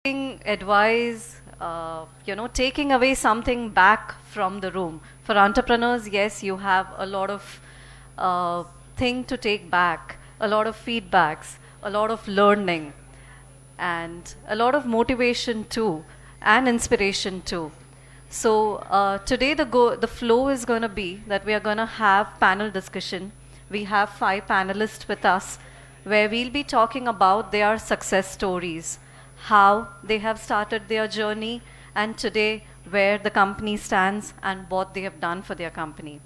Advice, taking away something back from the room. For entrepreneurs, yes, you have a lot of thing to take back, a lot of feedbacks, a lot of learning, and a lot of motivation too, and inspiration too. So today the flow is going to be that we are going to have panel discussion. We have 5 panelists with us, where we'll be talking about their success stories, how they have started their journey, and today where the company stands and what they have done for their company.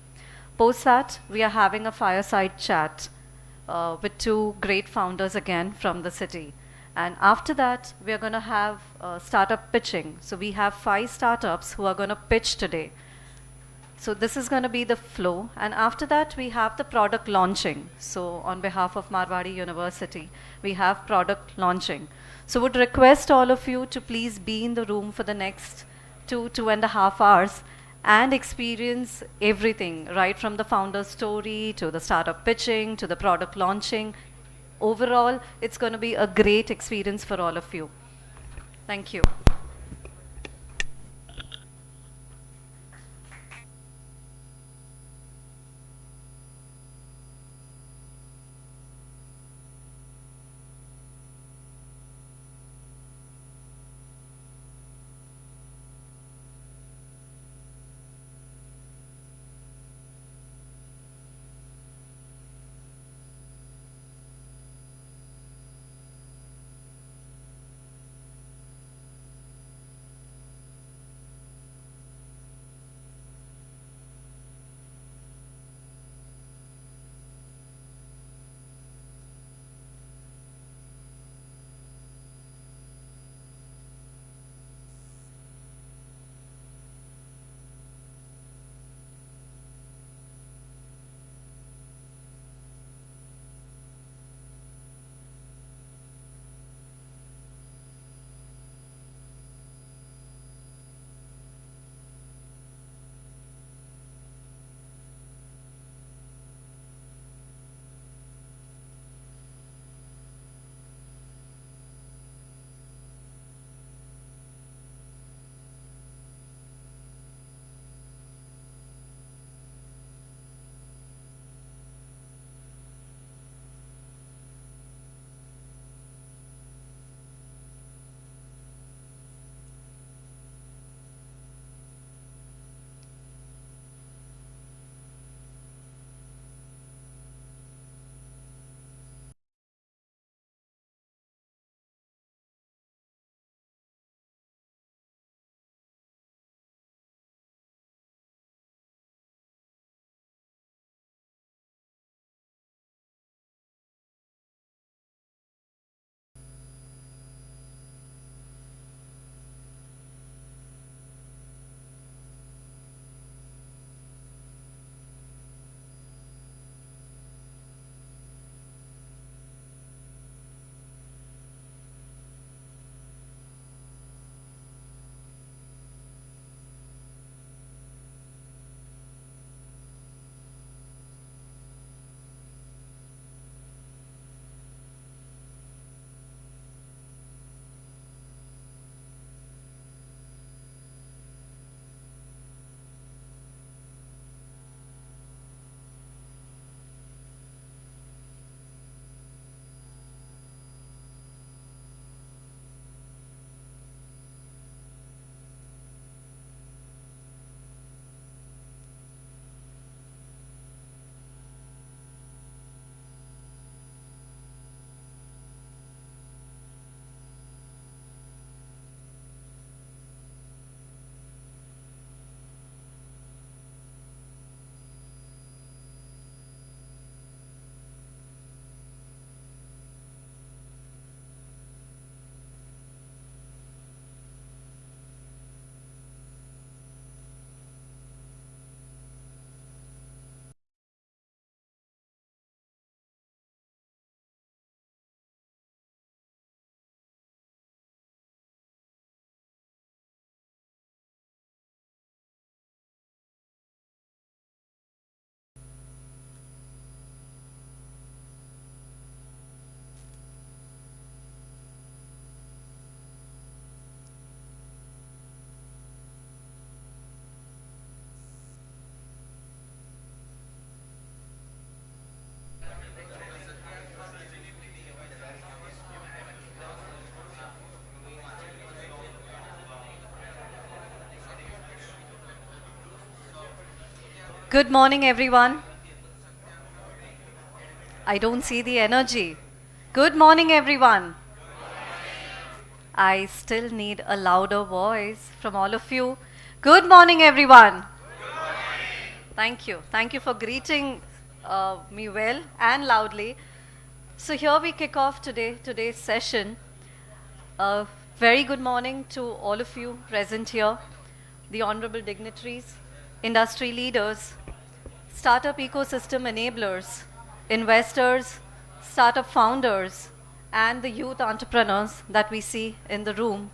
Post that, we are having a fireside chat with two great founders again from the city. And after that, we are going to have startup pitching. So we have 5 startups who are going to pitch today. So this is going to be the flow. And after that, we have the product launching. So on behalf of Marwadi University, we have product launching. So would request all of you to please be in the room for the next 2.5 hours and experience everything, right from the founder story to the startup pitching to the product launching. Overall, it's going to be a great experience for all of you. Thank you. Good morning, everyone. I don't see the energy. Good morning, everyone. I still need a louder voice from all of you. Good morning, everyone. Thank you. Thank you for greeting me well and loudly. So here we kick off today's session. A very good morning to all of you present here, the honorable dignitaries, industry leaders, startup ecosystem enablers, investors, startup founders, and the youth entrepreneurs that we see in the room,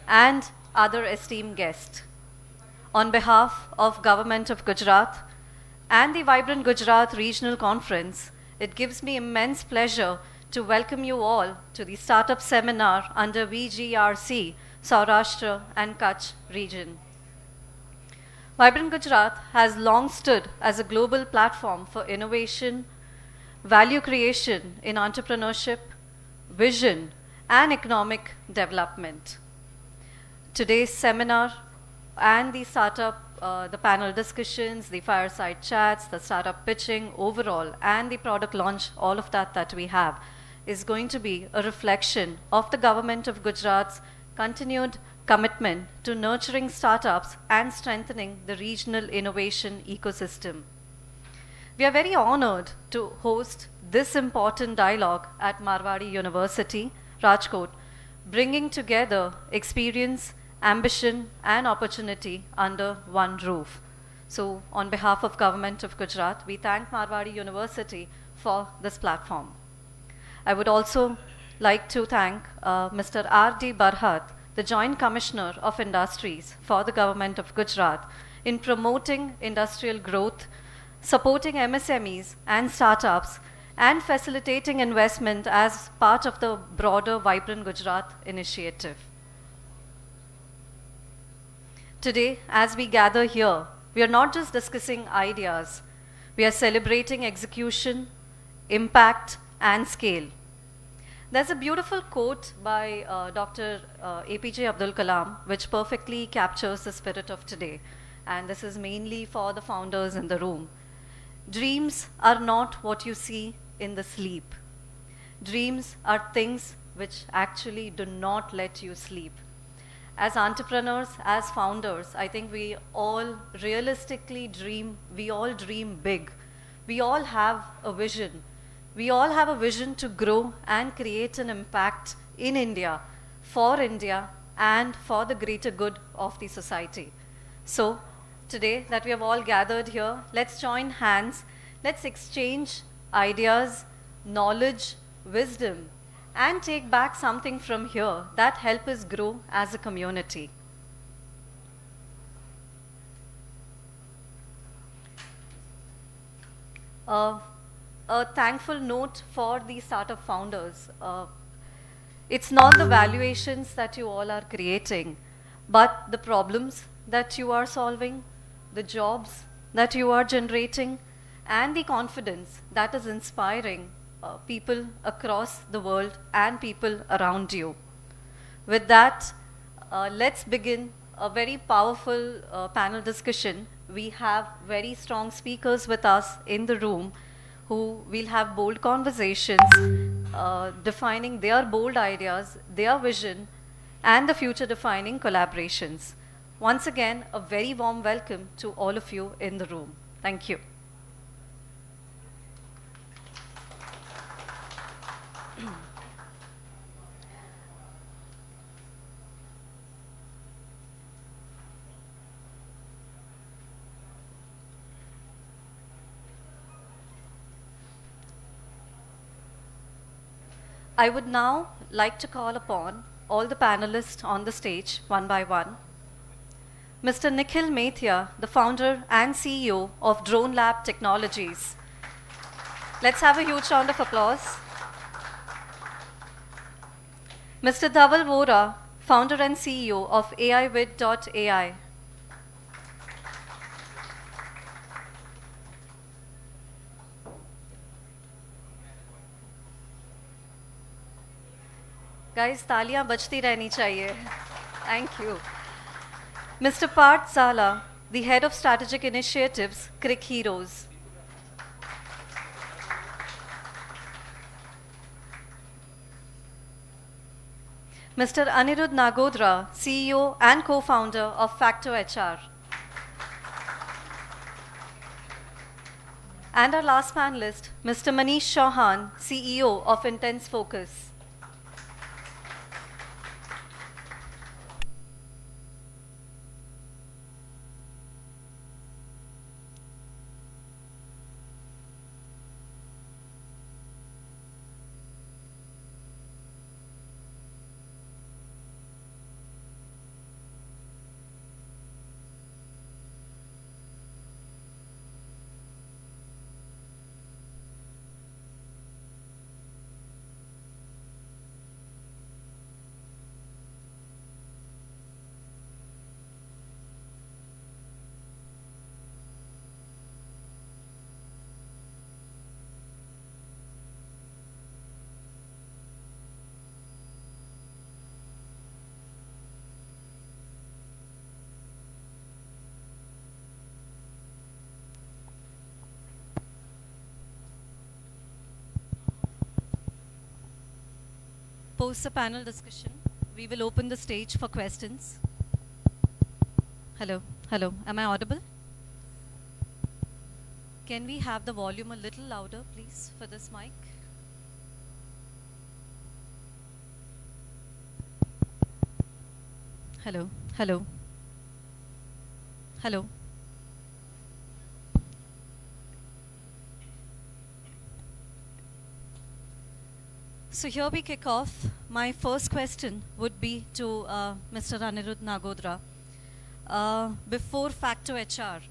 and other esteemed guests. On behalf of Government of Gujarat and the Vibrant Gujarat Regional Conference, it gives me immense pleasure to welcome you all to the Startup Seminar under VGRC, Saurashtra and Kutch region. Vibrant Gujarat has long stood as a global platform for innovation, value creation in entrepreneurship, vision, and economic development. Today's seminar and the the panel discussions, the fireside chats, the startup pitching overall, and the product launch, all of that we have, is going to be a reflection of the Government of Gujarat's continued commitment to nurturing startups and strengthening the regional innovation ecosystem. We are very honored to host this important dialogue at Marwadi University, Rajkot, bringing together experience, ambition, and opportunity under one roof. So, on behalf of Government of Gujarat, we thank Marwadi University for this platform. I would also like to thank Mr. R.D. Barhat, the Joint Commissioner of Industries for the Government of Gujarat, in promoting industrial growth, supporting MSMEs and startups, and facilitating investment as part of the broader Vibrant Gujarat initiative. Today, as we gather here, we are not just discussing ideas, we are celebrating execution, impact, and scale. There's a beautiful quote by Dr. APJ Abdul Kalam, which perfectly captures the spirit of today. And this is mainly for the founders in the room. Dreams are not what you see in the sleep. Dreams are things which actually do not let you sleep. As entrepreneurs, as founders, I think we all realistically dream, we all dream big. We all have a vision. We all have a vision to grow and create an impact in India, and for the greater good of the society. So, today that we have all gathered here, let's join hands, let's exchange ideas, knowledge, wisdom, and take back something from here that help us grow as a community. A thankful note for the startup founders. It's not the valuations that you all are creating, but the problems that you are solving, the jobs that you are generating, and the confidence that is inspiring people across the world and people around you. With that, let's begin a very powerful panel discussion. We have very strong speakers with us in the room who will have bold conversations, defining their bold ideas, their vision, and the future defining collaborations. Once again, a very warm welcome to all of you in the room. Thank you. I would now like to call upon all the panelists on the stage one by one. Mr. Nikhil Methia, the founder and CEO of Drone Lab Technologies. Let's have a huge round of applause. Mr. Dhaval Vora, founder and CEO of AIWid.ai. Guys, तालियां बजती रहनी चाहिए. Thank you. Mr. Parth Zala, the Head of Strategic Initiatives, Crick Heroes. Mr. Anirudh Nagodra, CEO and co-founder of Facto HR. And our last panelist, Mr. Manish Chauhan, CEO of Intense Focus. Post the panel discussion, we will open the stage for questions. Hello, hello, am I audible? Can we have the volume a little louder, please, for this mic? Hello, hello, hello. So here we kick off. My first question would be to Mr. Anirudh Nagodra. Before Facto HR,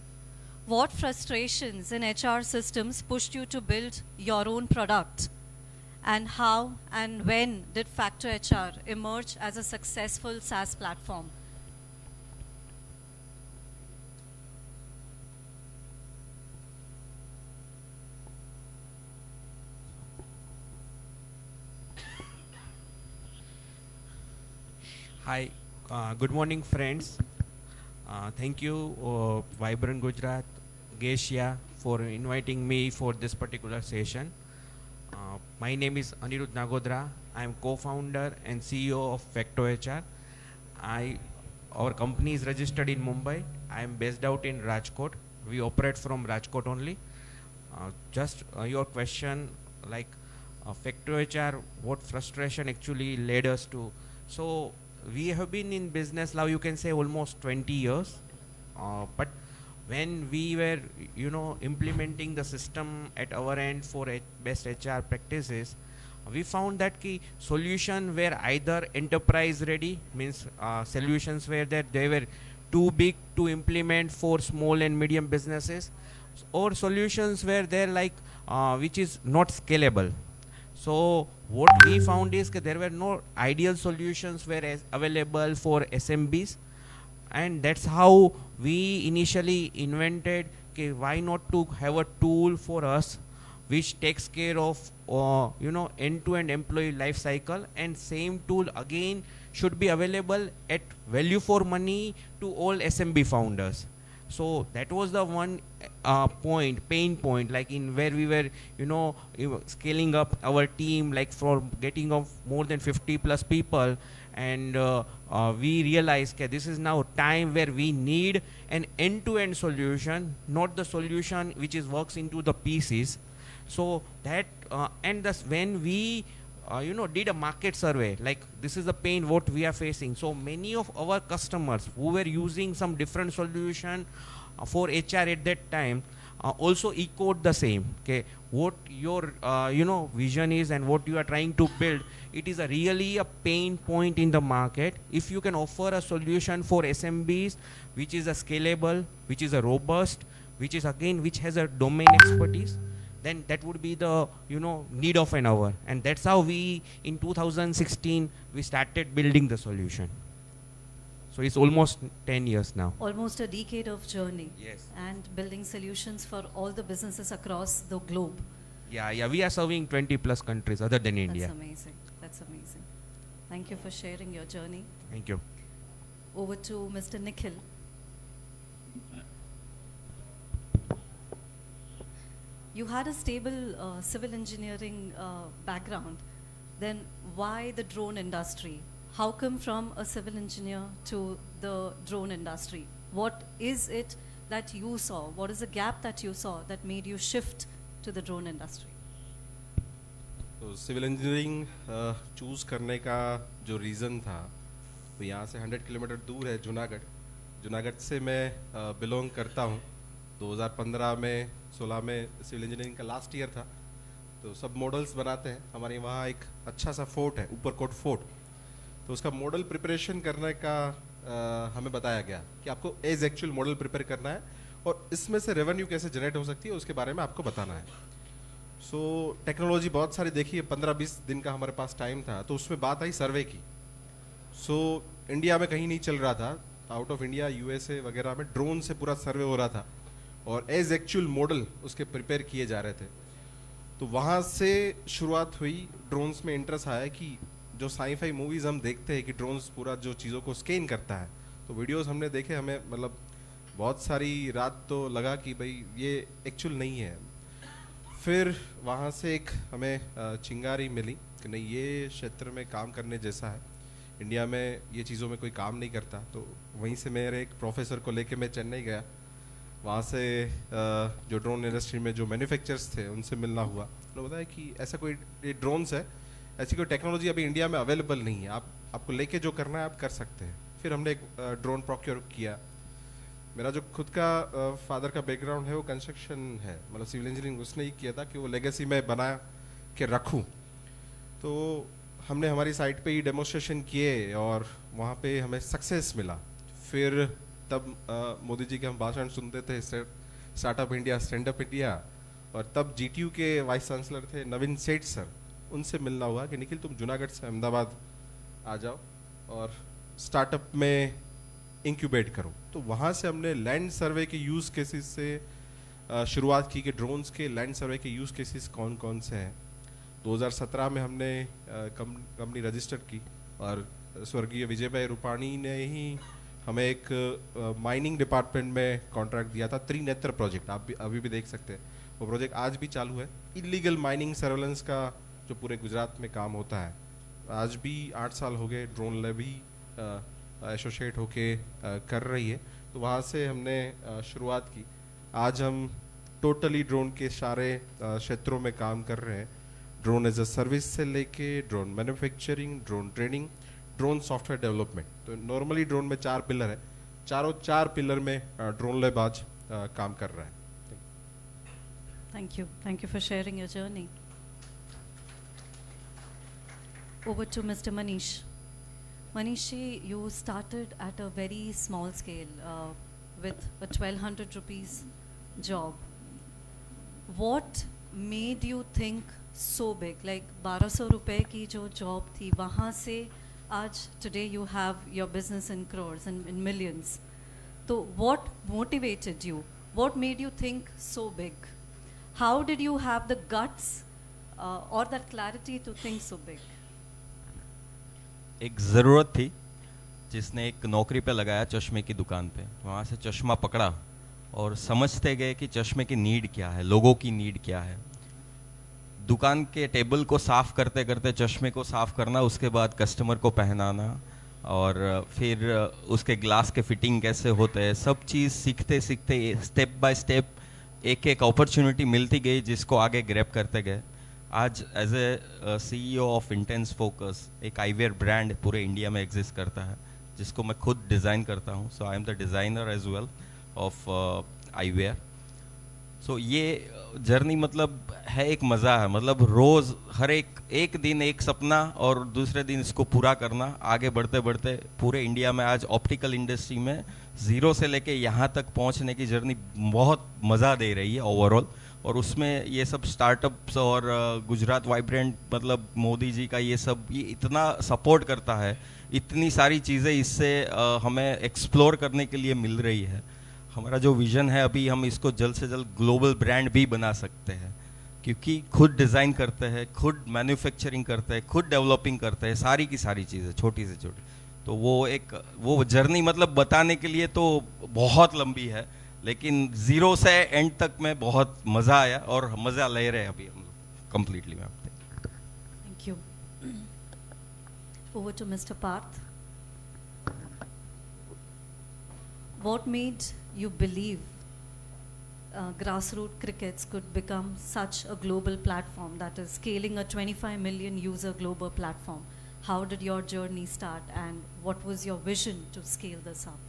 what frustrations in HR systems pushed you to build your own product? And how and when did Facto HR emerge as a successful SaaS platform? Hi, good morning friends. Thank you Vibrant Gujarat, Gesia for inviting me for this particular session. My name is Anirudh Nagodra. I am co-founder and CEO of Facto HR. Our company is registered in Mumbai. I am based out in Rajkot. We operate from Rajkot only. Just your question, like Facto HR, what frustration actually led us to. So we have been in business now, you can say almost 20 years. But when we were, implementing the system at our end for best HR practices, we found that key solution were either enterprise ready, means solutions were that they were too big to implement for small and medium businesses, or solutions were there like which is not scalable. So what we found is that there were no ideal solutions were available for SMBs, and that's how we initially invented, okay, why not to have a tool for us which takes care of end-to-end employee life cycle, and same tool again should be available at value for money to all SMB founders. So that was the one pain point, like in where we were, scaling up our team, like for getting of more than 50 plus people, and we realized that this is now time where we need an end-to-end solution, not the solution which is works into the pieces. So that and thus when we did a market survey, like this is the pain what we are facing. So many of our customers who were using some different solution for HR at that time also echoed the same. Okay, what your vision is and what you are trying to build, it is a really a pain point in the market. If you can offer a solution for SMBs which is a scalable, which is a robust, which is again which has a domain expertise, then that would be the need of an hour. And that's how we in 2016 we started building the solution. So it's almost 10 years now. Almost a decade of journey. Yes. And building solutions for all the businesses across the globe. Yeah, we are serving 20 plus countries other than India. That's amazing. That's amazing. Thank you for sharing your journey. Thank you. Over to Mr. Nikhil. you had a stable civil engineering background. Then why the drone industry? How come from a civil engineer to the drone industry? What is it that you saw? What is the gap that you saw that made you shift to the drone industry? तो civil engineering choose करने का जो reason था वो यहाँ से 100 kilometre दूर है जूनागढ़। जूनागढ़ से मैं बिलोंग करता हूँ। 2015 में 16 में सिविल इंजीनियरिंग का लास्ट ईयर था। तो सब मॉडल्स बनाते हैं। हमारे वहाँ एक अच्छा सा फोर्ट है, ऊपरकोट फोर्ट। तो उसका मॉडल प्रिपरेशन करने का हमें बताया गया कि आपको एज एक्चुअल मॉडल प्रिपेयर करना है और इसमें से रेवेन्यू कैसे जनरेट हो सकती है उसके बारे में आपको बताना है। सो टेक्नोलॉजी बहुत सारी देखी है। 15-20 दिन का हमारे पास टाइम था, तो उसमें बात आई सर्वे की। सो इंडिया में कहीं नहीं चल रहा था, आउट ऑफ इंडिया यूएसए वगैरह में ड्रोन से पूरा सर्वे हो रहा था और एज एक्चुअल मॉडल उसके प्रिपेयर किए जा रहे थे। तो वहाँ से शुरुआत हुई, ड्रोन्स में इंटरेस्ट आया कि जो साई-फाई मूवीज़ हम देखते हैं कि ड्रोन्स पूरा जो चीज़ों को स्कैन करता है, तो वीडियोस हमने देखे, हमें मतलब बहुत सारी रात तो लगा कि भाई ये एक्चुअल नहीं है। फिर वहाँ से एक हमें चिंगारी मिली कि नहीं, ये क्षेत्र में काम करने जैसा है, इंडिया में ये चीज़ों में कोई काम नहीं करता। तो वहीं से मेरे एक प्रोफेसर को लेके मैं चेन्नई गया। वहाँ से जो ड्रोन इंडस्ट्री में जो मैन्युफैक्चरर्स थे उनसे मिलना हुआ। उन्होंने बताया कि ऐसा कोई ड्रोन्स है, ऐसी कोई टेक्नोलॉजी अभी इंडिया में अवेलेबल नहीं है, आपको लेके जो करना है आप कर सकते हैं। फिर हमने एक ड्रोन प्रोक्योर किया। मेरा जो खुद का फादर का बैकग्राउंड है वो कंस्ट्रक्शन है, मतलब सिविल इंजीनियरिंग उसने ही किया था कि वो लेगेसी में बना के रखूं। तो हमने हमारी साइट पे ही डेमोन्स्ट्रेशन किए और वहाँ पे हमें सक्सेस मिला। फिर तब मोदी जी के हम भाषण सुनते थे, startup India, stand up India, और तब जीटीयू के वाइस चांसलर थे नवीन सेठ सर। उनसे मिलना हुआ कि निखिल तुम जूनागढ़ से अहमदाबाद आ जाओ और स्टार्टअप में इंक्यूबेट करो। तो वहाँ से हमने लैंड सर्वे के यूज़ केसेस से शुरुआत की कि ड्रोन्स के लैंड सर्वे के यूज़ केसेस कौन कौन से हैं। 2017 में हमने कंपनी रजिस्टर की और स्वर्गीय विजय भाई रूपाणी ने ही हमें एक माइनिंग डिपार्टमेंट में कॉन्ट्रैक्ट दिया था, त्रिनेत्र प्रोजेक्ट। आप भी अभी भी देख सकते हैं वो प्रोजेक्ट आज भी चालू है। इलीगल माइनिंग सर्वेलेंस का जो पूरे गुजरात में काम होता है, आज भी 8 साल हो गए ड्रोन लैब ही एसोसिएट होके कर रही है। तो वहाँ से हमने शुरुआत की। आज हम टोटली ड्रोन के सारे क्षेत्रों में काम कर रहे हैं, ड्रोन एज अ सर्विस से लेके drone manufacturing, drone training, drone software development. तो नॉर्मली ड्रोन में 4 पिलर है, चारों 4 पिलर में ड्रोन लैब आज काम कर रहा है। Thank you for sharing your journey. Over to Mr. Manish. Manishi, you started at a very small scale with a 1200 rupees job. What made you think so big? Like 1200 रुपए की जो job थी, वहाँ से आज today you have your business in crores and in millions. So what motivated you? What made you think so big? How did you have the guts or that clarity to think so big? एक ज़रूरत थी जिसने एक नौकरी पे लगाया चश्मे की दुकान पे। वहाँ से चश्मा पकड़ा और समझते गए कि चश्मे की नीड क्या है, लोगों की नीड क्या है। दुकान के टेबल को साफ़ करते करते चश्मे को साफ़ करना, उसके बाद कस्टमर को पहनाना और फिर उसके ग्लास के फिटिंग कैसे होते हैं, सब चीज़ सीखते सीखते स्टेप बाय स्टेप एक एक अपॉर्चुनिटी मिलती गई जिसको आगे ग्रैब करते गए। आज as a CEO of intense focus एक आईवेयर ब्रांड पूरे इंडिया में एग्जिस्ट करता है जिसको मैं खुद डिज़ाइन करता हूँ। So I am the designer as well of eyewear. सो ये जर्नी मतलब है एक मज़ा है, मतलब रोज़ हर एक दिन एक सपना और दूसरे दिन इसको पूरा करना। आगे बढ़ते बढ़ते पूरे इंडिया में आज ऑप्टिकल इंडस्ट्री में ज़ीरो से लेके यहाँ तक पहुँचने की जर्नी बहुत मज़ा दे रही है ओवरऑल। और उसमें ये सब स्टार्टअप्स और गुजरात वाइब्रेंट, मतलब मोदी जी का ये सब, ये इतना सपोर्ट करता है, इतनी सारी चीज़ें इससे हमें एक्सप्लोर करने के लिए मिल रही है। हमारा जो विज़न है अभी, हम इसको जल्द से जल्द ग्लोबल ब्रांड भी बना सकते हैं क्योंकि खुद डिज़ाइन करते हैं, खुद मैन्युफैक्चरिंग करते हैं, खुद डेवलपिंग करते हैं, सारी की सारी चीज़ें छोटी से छोटी। तो वो जर्नी मतलब बताने के लिए तो बहुत लंबी है, लेकिन जीरो से एंड तक में बहुत मजा आया और मजा ले रहे हैं अभी हम लोग completely ma'am. Thank you. Over to Mr. Parth. What made you believe grassroots crickets could become such a global platform, that is scaling a 25 million user global platform? How did your journey start and what was your vision to scale this up?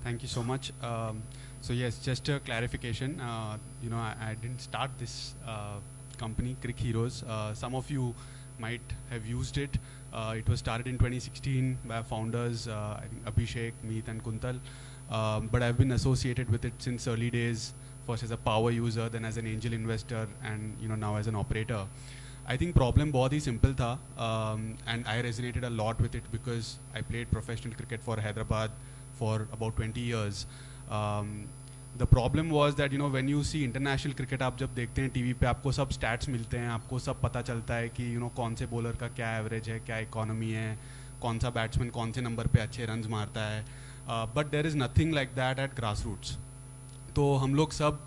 Thank you so much. So yes, just a clarification. I didn't start this company, Crick Heroes. Some of you might have used it. It was started in 2016 by founders, I think Abhishek, Meet, and Kuntal. But I've been associated with it since early days. First as a power user, then as an angel investor, and now as an operator. I think problem बहुत ही simple था, and I resonated a lot with it because I played professional cricket for Hyderabad for about 20 years. The problem was that when you see international cricket, आप जब देखते हैं TV पे आपको सब stats मिलते हैं, आपको सब पता चलता है कि कौन से bowler का क्या average है, क्या economy है, कौन सा batsman कौन से number पे अच्छे runs मारता है. But there is nothing like that at grassroots. तो हम लोग सब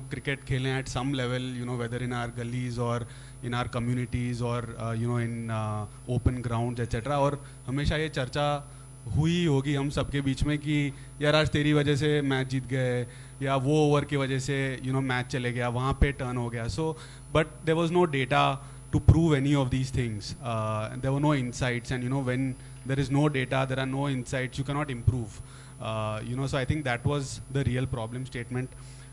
cricket खेलें at some level, whether in our gullies or in our communities or in open grounds etc. और हमेशा ये चर्चा हुई होगी हम सबके बीच में कि यार आज तेरी वजह से मैच जीत गए या वो ओवर की वजह से मैच चले गया, वहाँ पे टर्न हो गया. So but there was no data to prove any of these things. There were no insights, and when there is no data, there are no insights, you cannot improve. So I think that was the real problem statement.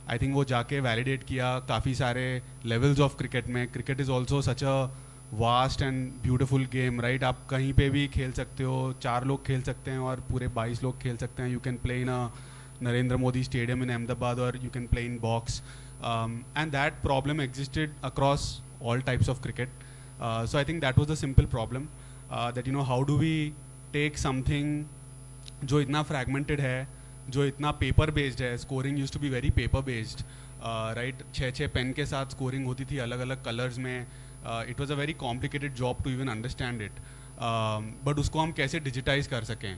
I think वो जाके validate किया काफ़ी सारे levels of cricket में. Cricket is also such a vast and beautiful game, right? आप कहीं पे भी खेल सकते हो, 4 लोग खेल सकते हैं और पूरे 22 लोग खेल सकते हैं. You can play in a Narendra Modi Stadium in Ahmedabad, or you can play in box. And that problem existed across all types of cricket. So I think that was the simple problem, that how do we take something जो इतना fragmented है, जो इतना paper based है. Scoring used to be very paper based, right? 6 pen के साथ scoring होती थी अलग अलग colors में. It was a very complicated job to even understand it. But उसको हम कैसे digitize कर सकें?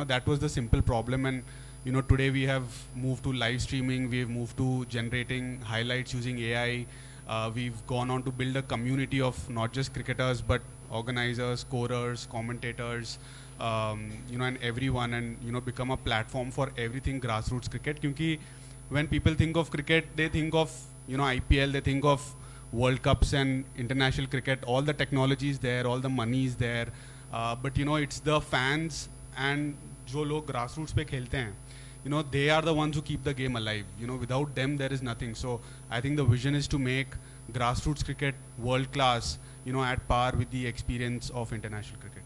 That was the simple problem. And today we have moved to live streaming, we have moved to generating highlights using AI. We've gone on to build a community of not just cricketers but organizers, scorers, commentators, and everyone, and become a platform for everything grassroots cricket. Because when people think of cricket, they think of IPL, they think of World Cups and international cricket. All the technology is there, all the money is there, but it's the fans and जो लोग grassroots पे खेलते हैं, they are the ones who keep the game alive. Without them there is nothing. So I think the vision is to make grassroots cricket world class, at par with the experience of international cricket.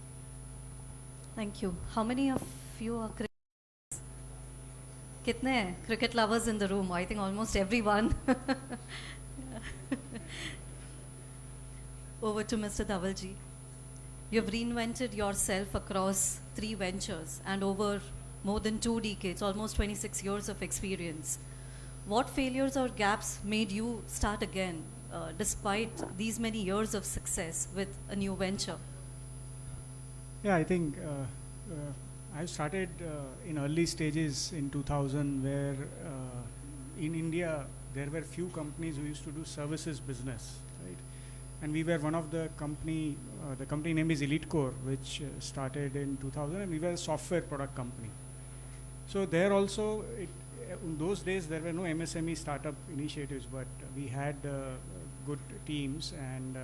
Thank you. How many of you are cricket? कितने हैं cricket lovers in the room? I think almost everyone. Over to Mr. Dhavalji. You have reinvented yourself across 3 ventures and over more than 2 decades, almost 26 years of experience. What failures or gaps made you start again, despite these many years of success with a new venture? Yeah, I think I started in early stages in 2000, where in India there were few companies who used to do services business, right? And we were one of the company name is Elite Core, which started in 2000, and we were a software product company. So there also, in those days there were no MSME startup initiatives, but we had good teams, and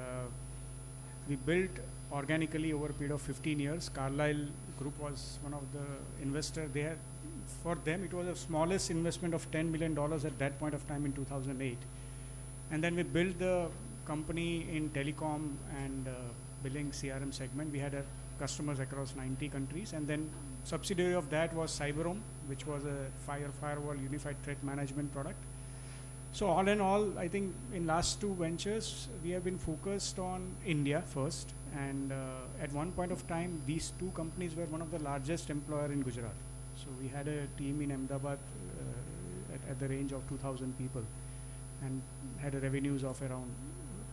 we built organically over a period of 15 years. Carlyle Group was one of the investors. For them it was the smallest investment of $10 million at that point of time in 2008. And then we built the company in telecom and billing CRM segment. We had customers across 90 countries, and then subsidiary of that was Cyberome, which was a firewall unified threat management product. So all in all, I think in last 2 ventures we have been focused on India first, and at one point of time these 2 companies were one of the largest employer in Gujarat. So we had a team in Ahmedabad at the range of 2,000 people, and had revenues of around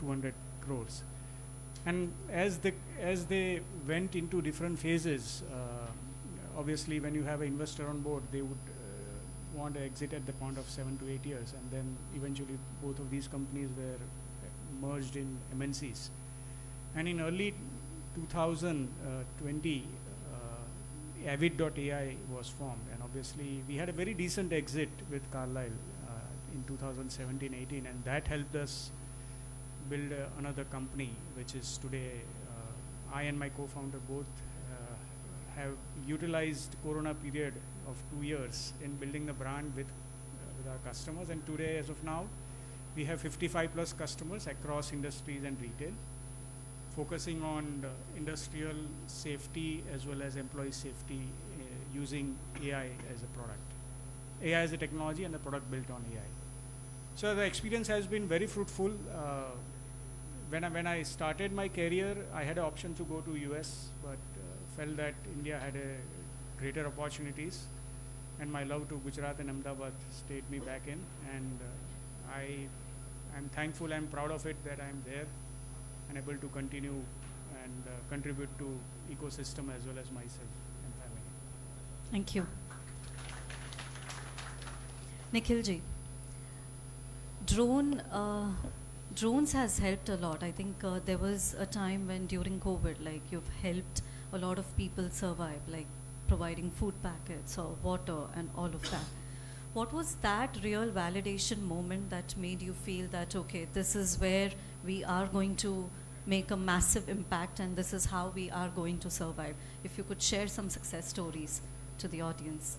200 crores. And as they went into different phases, obviously when you have an investor on board, they would want to exit at the point of 7 to 8 years, and then eventually both of these companies were merged in MNCs. And in early 2020, Avid.ai was formed, and obviously we had a very decent exit with Carlyle in 2017-18, and that helped us build another company, which is today I and my co-founder both have utilized Corona period of 2 years in building the brand with our customers, and today, as of now, we have 55 plus customers across industries and retail, focusing on industrial safety as well as employee safety using AI as a product. AI as a technology and the product built on AI. So the experience has been very fruitful. When I started my career, I had an option to go to US, but felt that India had greater opportunities, and my love to Gujarat and Ahmedabad stayed me back in, and I'm thankful and proud of it that I'm there and able to continue and contribute to ecosystem as well as myself and family. Thank you. Nikhil ji, drones has helped a lot. I think there was a time when during COVID, like you've helped a lot of people survive, like providing food packets or water and all of that. What was that real validation moment that made you feel that, okay, this is where we are going to make a massive impact and this is how we are going to survive? If you could share some success stories to the audience.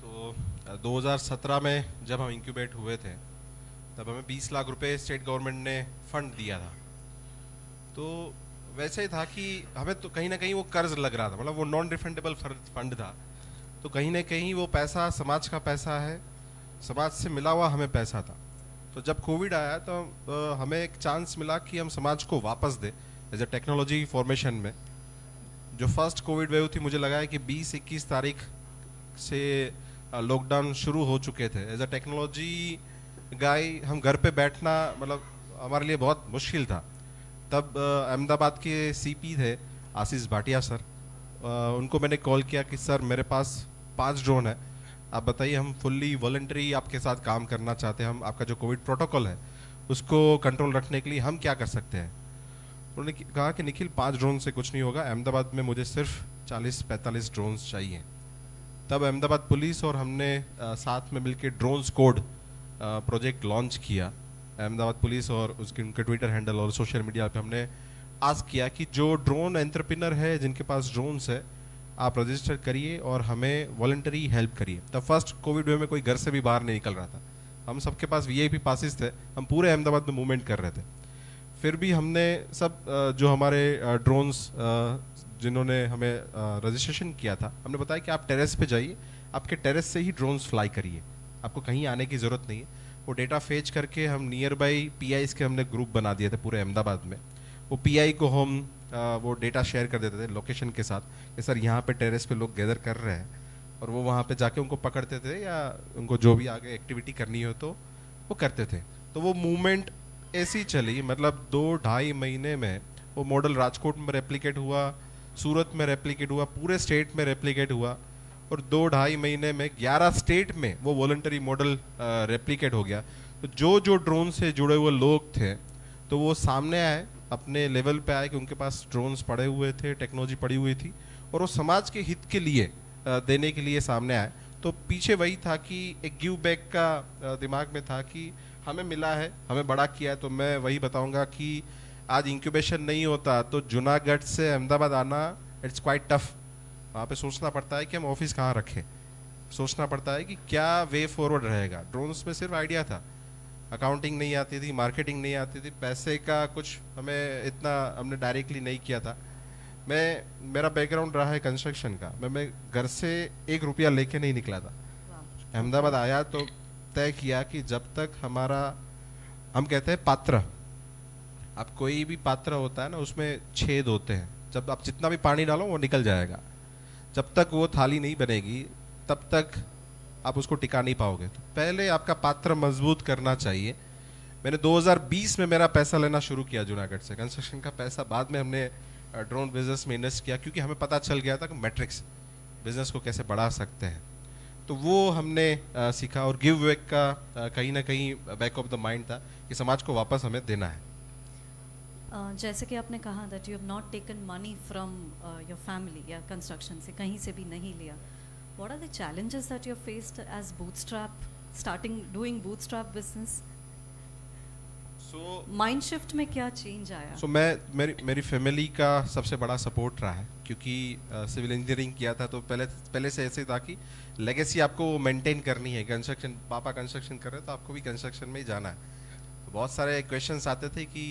तो 2017 में जब हम incubate हुए थे, तब हमें 20 लाख रुपए state government ने फंड दिया था। तो वैसे ही था कि हमें तो कहीं ना कहीं वो कर्ज लग रहा था, मतलब वो नॉन रिफंडेबल फंड था। तो कहीं ना कहीं वो पैसा समाज का पैसा है, समाज से मिला हुआ हमें पैसा था। तो जब कोविड आया तो हमें एक चांस मिला कि हम समाज को वापस दें एज ए टेक्नोलॉजी फॉर्मेशन में। जो फर्स्ट कोविड वेव थी, मुझे लगा है कि 20-21 तारीख से लॉकडाउन शुरू हो चुके थे। एज ए टेक्नोलॉजी गाय हम घर पे बैठना मतलब हमारे लिए बहुत मुश्किल था। तब अहमदाबाद के सीपी थे आशीष भाटिया सर, उनको मैंने कॉल किया कि सर मेरे पास 5 ड्रोन है, आप बताइए, हम फुल्ली वॉलंटरी आपके साथ काम करना चाहते हैं, हम आपका जो कोविड प्रोटोकॉल है उसको कंट्रोल रखने के लिए हम क्या कर सकते हैं। उन्होंने कहा कि निखिल 5 ड्रोन से कुछ नहीं होगा, अहमदाबाद में मुझे सिर्फ 40-45 ड्रोन्स चाहिए। तब अहमदाबाद पुलिस और हमने साथ में मिलकर ड्रोन स्क्वाड प्रोजेक्ट लॉन्च किया। अहमदाबाद पुलिस और उसके उनके ट्विटर हैंडल और सोशल मीडिया पे हमने आस्क किया कि जो ड्रोन एंटरप्रेन्योर है, जिनके पास ड्रोन्स है, आप रजिस्टर करिए और हमें वॉलंटरी हेल्प करिए। तब फर्स्ट कोविड वेव में कोई घर से भी बाहर नहीं निकल रहा था, हम सबके पास वीआईपी पासिस थे, हम पूरे अहमदाबाद में मूवमेंट कर रहे थे। फिर भी हमने सब जो हमारे ड्रोन्स जिन्होंने हमें रजिस्ट्रेशन किया था, हमने बताया कि आप टेरेस पे जाइए, आपके टेरेस से ही ड्रोन्स फ्लाई करिए, आपको कहीं आने की ज़रूरत नहीं है। वो डेटा फेच करके हम नियर बाई पीआईज के हमने ग्रुप बना दिए थे पूरे अहमदाबाद में। वो पीआई को हम वो डेटा शेयर कर देते थे लोकेशन के साथ कि सर यहाँ पे टेरेस पे लोग गैदर कर रहे हैं, और वो वहाँ पे जाके उनको पकड़ते थे या उनको जो भी आगे एक्टिविटी करनी हो तो वो करते थे। तो वो मूवमेंट ऐसी चली, मतलब 2-2.5 महीने में वो मॉडल राजकोट में रेप्लिकेट हुआ, सूरत में रेप्लिकेट हुआ, पूरे स्टेट में रेप्लिकेट हुआ, और 2-2.5 महीने में 11 स्टेट में वो वॉलंटरी मॉडल रेप्लिकेट हो गया। तो जो ड्रोन से जुड़े हुए लोग थे तो वो सामने आए, अपने लेवल पे आए कि उनके पास ड्रोन्स पड़े हुए थे, टेक्नोलॉजी पड़ी हुई थी, और वो समाज के हित के लिए देने के लिए सामने आए। तो पीछे वही था कि एक गिव बैक का दिमाग में था कि हमें मिला है, हमें बड़ा किया है। तो मैं वही बताऊंगा कि आज इंक्यूबेशन नहीं होता तो जूनागढ़ से अहमदाबाद आना इट्स क्वाइट टफ। वहाँ पे सोचना पड़ता है कि हम ऑफिस कहाँ रखें, सोचना पड़ता है कि क्या वे फॉरवर्ड रहेगा। ड्रोन्स में सिर्फ आइडिया था, अकाउंटिंग नहीं आती थी, मार्केटिंग नहीं आती थी, पैसे का कुछ हमें इतना हमने डायरेक्टली नहीं किया था। मेरा बैकग्राउंड रहा है कंस्ट्रक्शन का, मैं घर से 1 रुपया लेके नहीं निकला था। अहमदाबाद आया तो तय किया कि जब तक हमारा, हम कहते हैं पात्र, अब कोई भी पात्र होता है ना, उसमें छेद होते हैं, जब आप जितना भी पानी डालो वो निकल जाएगा, जब तक वो थाली नहीं बनेगी तब तक आप उसको टिका नहीं पाओगे। तो पहले आपका पात्र मजबूत करना चाहिए। मैंने 2020 में मेरा पैसा लेना शुरू किया जूनागढ़ से, कंस्ट्रक्शन का पैसा। बाद में हमने ड्रोन बिजनेस में इन्वेस्ट किया क्योंकि हमें पता चल गया था कि मैट्रिक्स बिजनेस को कैसे बढ़ा सकते हैं। तो वो हमने सीखा, और गिव बैक का कहीं ना कहीं बैक ऑफ द माइंड था कि समाज को वापस हमें देना है। जैसे कि आपने कहा that you have not taken money from your family या कंस्ट्रक्शन से, कहीं से भी नहीं लिया. What are the challenges that you faced as bootstrap, starting doing bootstrap business? Mind shift में क्या चेंज आया? मेरी फैमिली का सबसे बड़ा सपोर्ट रहा है, क्योंकि सिविल इंजीनियरिंग किया था तो पहले से ऐसे था कि लेगेसी आपको मेंटेन करनी है। कंस्ट्रक्शन, पापा कंस्ट्रक्शन कर रहे हैं तो आपको भी कंस्ट्रक्शन में ही जाना है। तो बहुत सारे क्वेश्चंस आते थे कि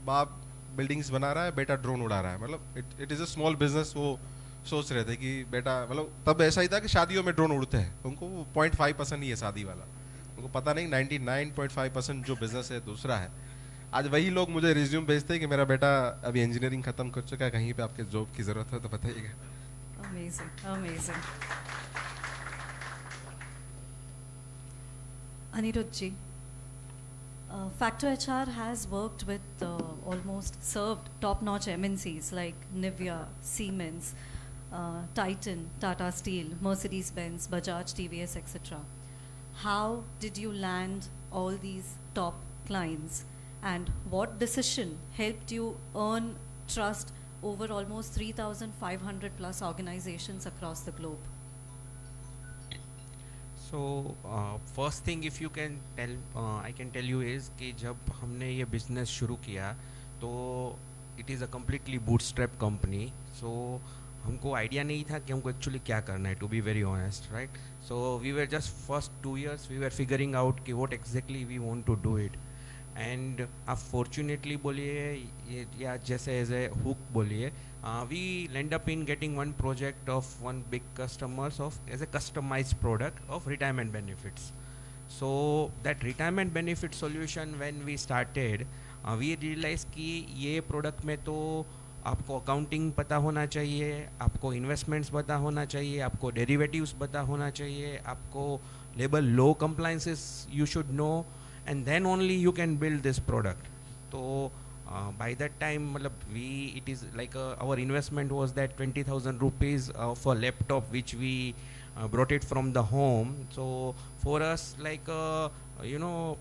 बाप बिल्डिंग्स बना रहा है, बेटा ड्रोन उड़ा रहा है, मतलब it is a small business. वो सोच रहे थे कि बेटा, मतलब तब ऐसा ही था कि शादियों में ड्रोन उड़ते हैं, उनको 0.5% ही है शादी वाला, उनको पता नहीं 99.5% जो बिजनेस है दूसरा है। आज वही लोग मुझे रिज्यूम भेजते हैं कि मेरा बेटा अभी इंजीनियरिंग खत्म कर चुका है, कहीं पे आपके जॉब की जरूरत है तो बताइएगा। Amazing, amazing. Anirudh ji, Factor HR has worked with almost served top-notch MNCs like Nivea, Siemens, Titan, Tata Steel, Mercedes-Benz, Bajaj, TVS, etc. How did you land all these top clients, and what decision helped you earn trust over almost 3,500 plus organizations across the globe? So first thing if you can tell, I can tell you is कि जब हमने ये business शुरू किया तो it is a completely bootstrap company. So हमको idea नहीं था कि हमको एक्चुअली क्या करना है, to be very honest, right. So we were just first 2 years we were figuring out कि what exactly we want to do it. And आप फॉर्चुनेटली बोलिए ये, या जैसे एज ए हुक बोलिए, we land up in getting one project of one big customers of as a customize product of retirement benefits. So that retirement benefit solution when we started, we realized कि ये product में तो आपको accounting पता होना चाहिए, आपको investments पता होना चाहिए, आपको डेरिवेटिव्स पता होना चाहिए, आपको labour law compliances you should know, and then only you can build this product. तो by that time मतलब it is like our investment was that 20,000 rupees for laptop which we brought it from the home. So for us like you know,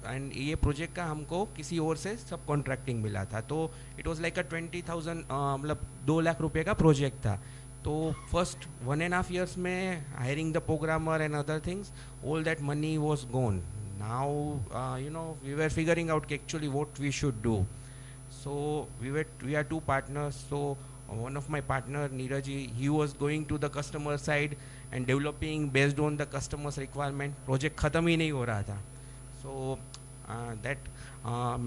and ये project का हमको किसी और से सब contracting मिला था. तो इट वाज लाइक 20,000 मतलब 2 लाख रुपए का प्रोजेक्ट था. तो फर्स्ट 1.5 years में hiring the programmer and other things, all that money was gone. Now you know we were figuring out actually what we should do. So we are 2 partners. So one of my partner Neeraj, he was going to the customer side and developing based on the customer's requirement. Project खत्म ही नहीं हो रहा था. So that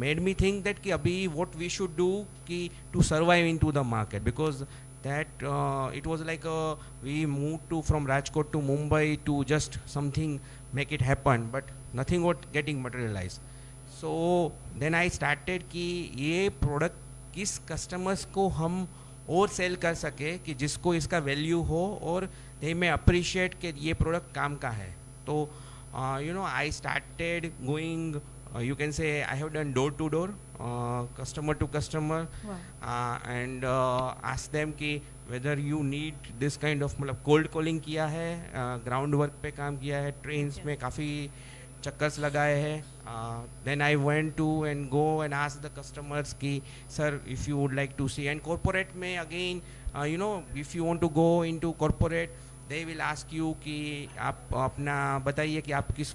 made me think that कि अभी what we should do कि to survive into the market, because that it was like we moved from Rajkot to Mumbai to just something make it happen, but nothing was getting materialized. So then I started कि ये product किस customers को हम और cell कर सके कि जिसको इसका वैल्यू हो और दे में अप्रिशिएट कि ये प्रोडक्ट काम का है. तो you know I started going, you can say I have done door to door, customer to customer. Wow. And ask them कि whether you need this kind of, मतलब cold calling किया है, ग्राउंड वर्क पे काम किया है, trains में काफ़ी चक्कर्स लगाए हैं. Then I went to and go and ask the customers कि sir if you would like to see, and corporate में again you know if you want to go into corporate they will ask you कि आप अपना बताइए कि आप किस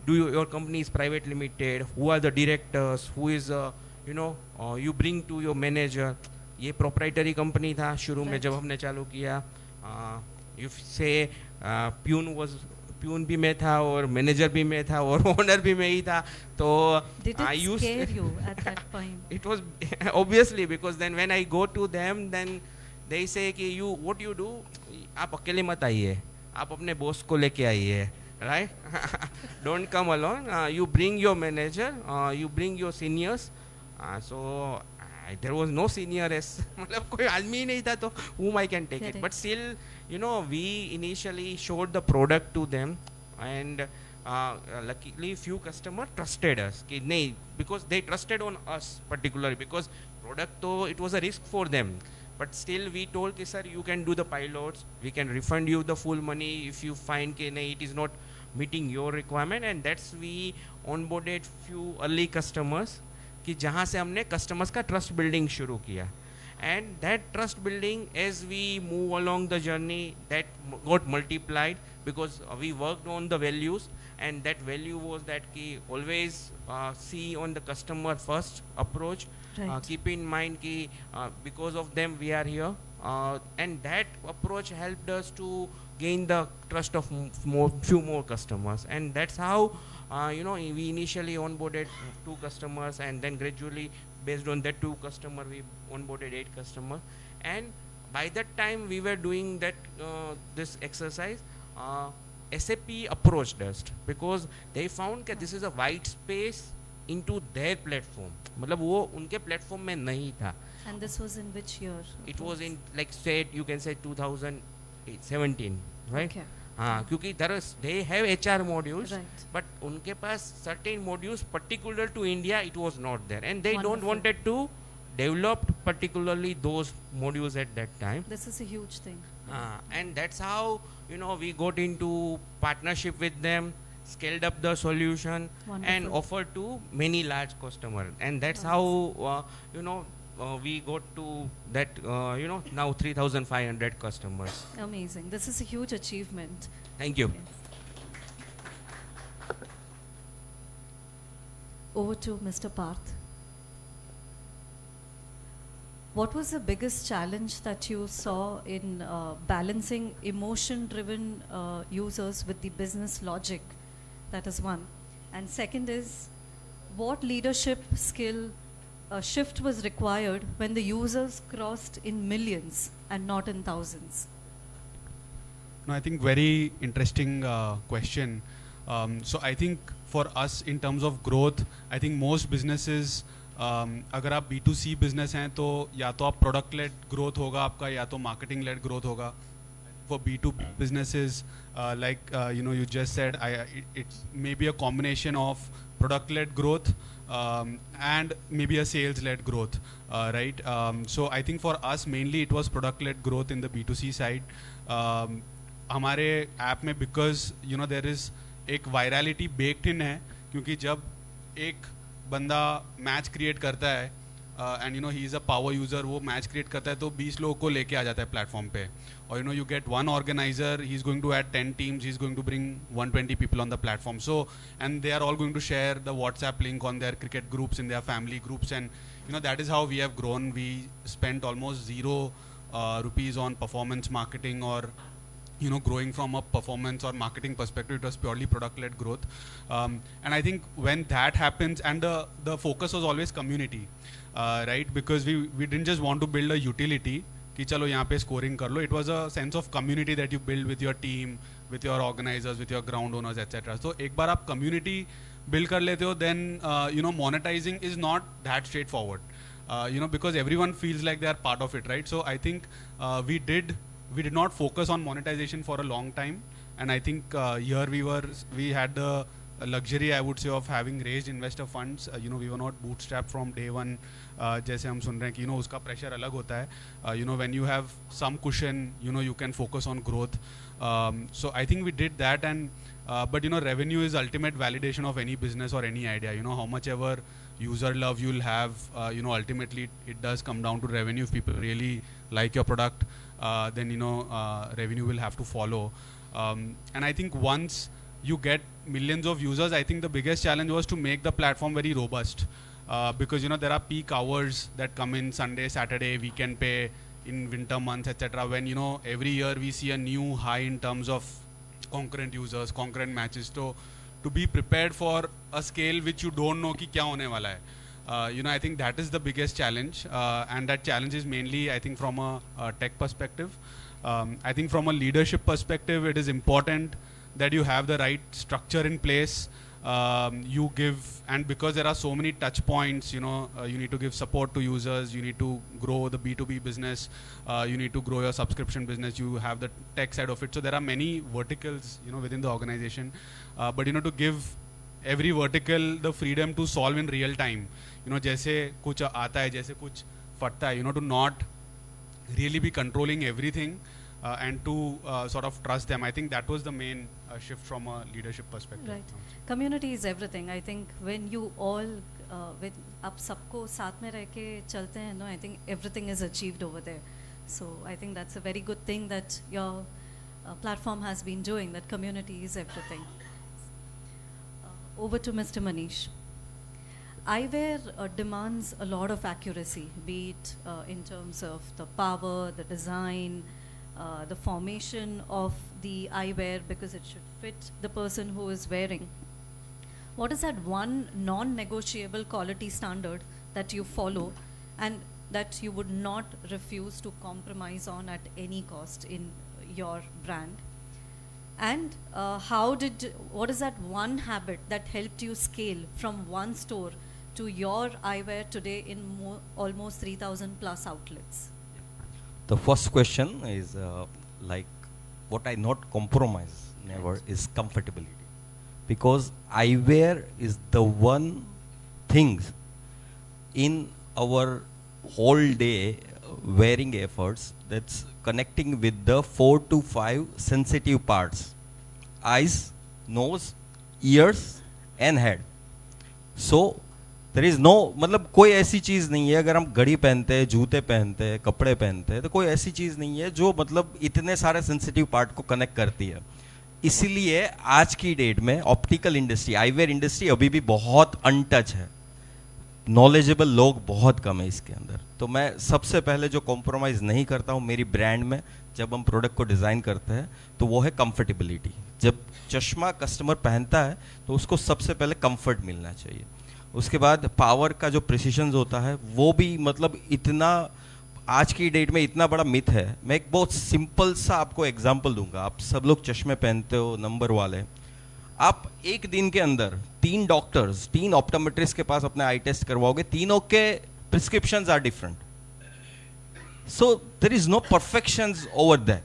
your company is private limited, who are the directors, who is you know you bring to your manager. ये proprietary company था शुरू में जब हमने चालू किया. You say प्यून भी मैं था और मैनेजर भी मैं था और ओनर भी मैं ही था. तो Did it scare you at that point? it was obviously, because then when I go to them then they say कि you what you do, आप अकेले मत आइए, आप अपने बॉस को लेके आइए, right? Don't come alone, you bring your manager, you bring your seniors. So there was no senior as मतलब कोई आदमी ही नहीं था तो whom I can take it. But still you know we initially showed the product to them, and luckily few customer trusted us कि नहीं, because they trusted on us particularly, because product तो it was a risk for them. but still we told कि sir you can do the pilots, we can refund you the full money if you find कि नहीं it is not meeting your requirement, and that's we onboarded few early customers कि जहाँ से हमने customers का trust building शुरू किया. And that trust building, as we move along the journey, that got multiplied because we worked on the values, and that value was that ki always see on the customer first approach. Right. Keep in mind ki because of them we are here, and that approach helped us to gain the trust of few more customers, and that's how we initially onboarded 2 customers, and then gradually based on that 2 customer we onboarded 8 customers. And by that time we were doing that this exercise, SAP approached us because they found that this is a white space into their platform, मतलब वो उनके platform में नहीं था. And this was in which year? It was in, like said, you can say 2017, right? Okay. हाँ, क्योंकि they have HR modules, Right. but उनके पास certain modules particular to India it was not there, and they don't Wonderful. wanted to develop particularly those modules at that time. This is a huge thing. And that's how we got into partnership with them, scaled up the solution, and Wonderful. offered to many large customers, and that's how we got to that now 3,500 customers. Amazing. This is a huge achievement. Thank you. Yes. Over to Mr. Parth. What was the biggest challenge that you saw in balancing emotion-driven users with the business logic? That is one. And second is, what leadership skill shift was required when the users crossed in millions and not in thousands? No, I think very interesting question. So I think for us in terms of growth, I think most businesses, अगर आप B2C business हैं तो या तो आप product led growth होगा आपका या तो marketing led growth होगा. For B2B businesses, you just said, it may be a combination of product led growth and maybe a sales led growth, right? So I think for us mainly it was product led growth in the B2C side. हमारे app में because there is एक virality baked in है, क्योंकि जब एक बंदा match create करता है and he is a power user, वो मैच क्रिएट करता है तो 20 लोगों को लेके आ जाता है प्लेटफॉर्म पे, और you get one organiser, he is going to add 10 teams, he is going to bring 120 people on the platform. So and they are all going to share the WhatsApp link on their cricket groups, in their family groups, and that is how we have grown. We spent almost $0 rupees on performance marketing or growing from a performance or marketing perspective. It was purely product-led growth, and I think when that happens, and the focus was always community, right? Because we didn't just want to build a utility कि चलो यहाँ पे scoring कर लो. It was a sense of community that you build with your team, with your organizers, with your ground owners, etc. So एक बार आप community build कर लेते हो, then monetizing is not that straightforward, because everyone feels like they are part of it, right? So I think we did not focus on monetization for a long time, and I think here we had the luxury, I would say, of having raised investor funds. We were not bootstrapped from day one, जैसे हम सुन रहे हैं कि उसका pressure अलग होता है. When you have some cushion, you can focus on growth. So I think we did that, and but revenue is ultimate validation of any business or any idea. How much ever user love you'll have, ultimately it does come down to revenue. If people really like your product, then revenue will have to follow. And I think once you get millions of users, I think the biggest challenge was to make the platform very robust, because there are peak hours that come in: Sunday, Saturday, weekend pay, in winter months, etc. When every year we see a new high in terms of concurrent users, concurrent matches. So to be prepared for a scale which you don't know कि क्या होने वाला है. I think that is the biggest challenge, and that challenge is mainly, I think, from a tech perspective. I think from a leadership perspective, it is important that you have the right structure in place. You give, and because there are so many touch points, you need to give support to users, you need to grow the B2B business, you need to grow your subscription business, you have the tech side of it. So there are many verticals, within the organization, but to give every vertical the freedom to solve in real time. जैसे कुछ आता है, जैसे कुछ फटता है, to not really be controlling everything and to sort of trust them. I think that was the main shift from a leadership perspective. Right. Community is everything. I think when you all, with आप सबको साथ में रह के चलते हैं, no, I think everything is achieved over there. So I think that's a very good thing that your platform has been doing. That community is everything. Over to Mr. Manish. Eyewear demands a lot of accuracy, be it in terms of the power, the design, the formation of the eyewear, because it should fit the person who is wearing. What is that one non-negotiable quality standard that you follow and that you would not refuse to compromise on at any cost in your brand? And what is that one habit that helped you scale from one store to your eyewear today in almost 3,000 plus outlets? The first question is like what I not compromise never is comfortability, because eyewear is the one thing in our whole day wearing efforts that's connecting with the 4 to 5 sensitive parts: eyes, nose, ears and head. So there is no, मतलब कोई ऐसी चीज़ नहीं है, अगर हम घड़ी पहनते हैं, जूते पहनते हैं, कपड़े पहनते हैं, तो कोई ऐसी चीज़ नहीं है जो मतलब इतने सारे सेंसिटिव पार्ट को कनेक्ट करती है. इसीलिए आज की डेट में ऑप्टिकल इंडस्ट्री, आईवेयर इंडस्ट्री अभी भी बहुत अनटच है. नॉलेजेबल लोग बहुत कम है इसके अंदर. तो मैं सबसे पहले जो कॉम्प्रोमाइज़ नहीं करता हूँ मेरी ब्रांड में, जब हम प्रोडक्ट को डिज़ाइन करते हैं, तो वो है कंफर्टेबिलिटी. जब चश्मा कस्टमर पहनता है तो उसको सबसे पहले कंफर्ट मिलना चाहिए. उसके बाद पावर का जो प्रिसीशंस होता है वो भी मतलब इतना आज की डेट में इतना बड़ा मिथ है. मैं एक बहुत सिंपल सा आपको एग्जांपल दूंगा. आप सब लोग चश्मे पहनते हो नंबर वाले. आप एक दिन के अंदर 3 डॉक्टर्स, 3 ऑप्टोमेट्रिस्ट के पास अपने आई टेस्ट करवाओगे, तीनों के prescriptions are different. So there is no perfections over that.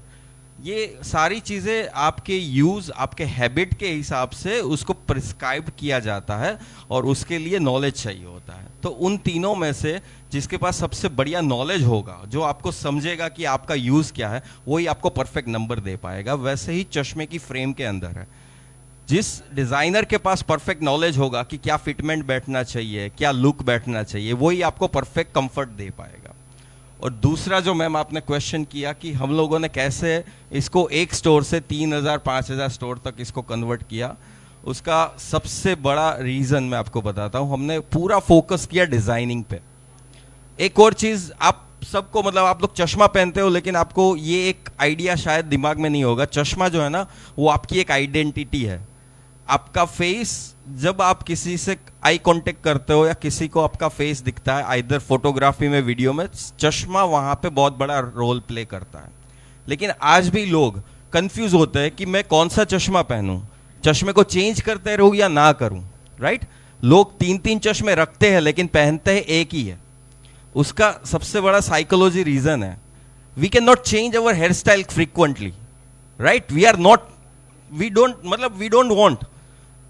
ये सारी चीज़ें आपके यूज़, आपके हैबिट के हिसाब से उसको प्रिस्क्राइब किया जाता है और उसके लिए नॉलेज चाहिए होता है. तो उन तीनों में से जिसके पास सबसे बढ़िया नॉलेज होगा, जो आपको समझेगा कि आपका यूज़ क्या है, वही आपको परफेक्ट नंबर दे पाएगा. वैसे ही चश्मे की फ्रेम के अंदर है. जिस डिज़ाइनर के पास परफेक्ट नॉलेज होगा कि क्या फिटमेंट बैठना चाहिए, क्या लुक बैठना चाहिए, वही आपको परफेक्ट कंफर्ट दे पाएगा. और दूसरा जो मैम आपने क्वेश्चन किया कि हम लोगों ने कैसे इसको एक स्टोर से 3,000 5,000 स्टोर तक इसको कन्वर्ट किया, उसका सबसे बड़ा रीज़न मैं आपको बताता हूँ. हमने पूरा फोकस किया डिज़ाइनिंग पे. एक और चीज़ आप सबको, मतलब आप लोग चश्मा पहनते हो लेकिन आपको ये एक आइडिया शायद दिमाग में नहीं होगा. चश्मा जो है ना, वो आपकी एक आइडेंटिटी है. आपका फेस, जब आप किसी से आई कांटेक्ट करते हो या किसी को आपका फेस दिखता है आइदर फोटोग्राफी में, वीडियो में, चश्मा वहाँ पे बहुत बड़ा रोल प्ले करता है. लेकिन आज भी लोग कंफ्यूज होते हैं कि मैं कौन सा चश्मा पहनूं, चश्मे को चेंज करते रहूं या ना करूं. राइट? लोग 3-3 चश्मे रखते हैं लेकिन पहनते हैं एक ही है. उसका सबसे बड़ा साइकोलॉजी रीजन है, we can not change our hair style frequently. Right? We are not, we don't want.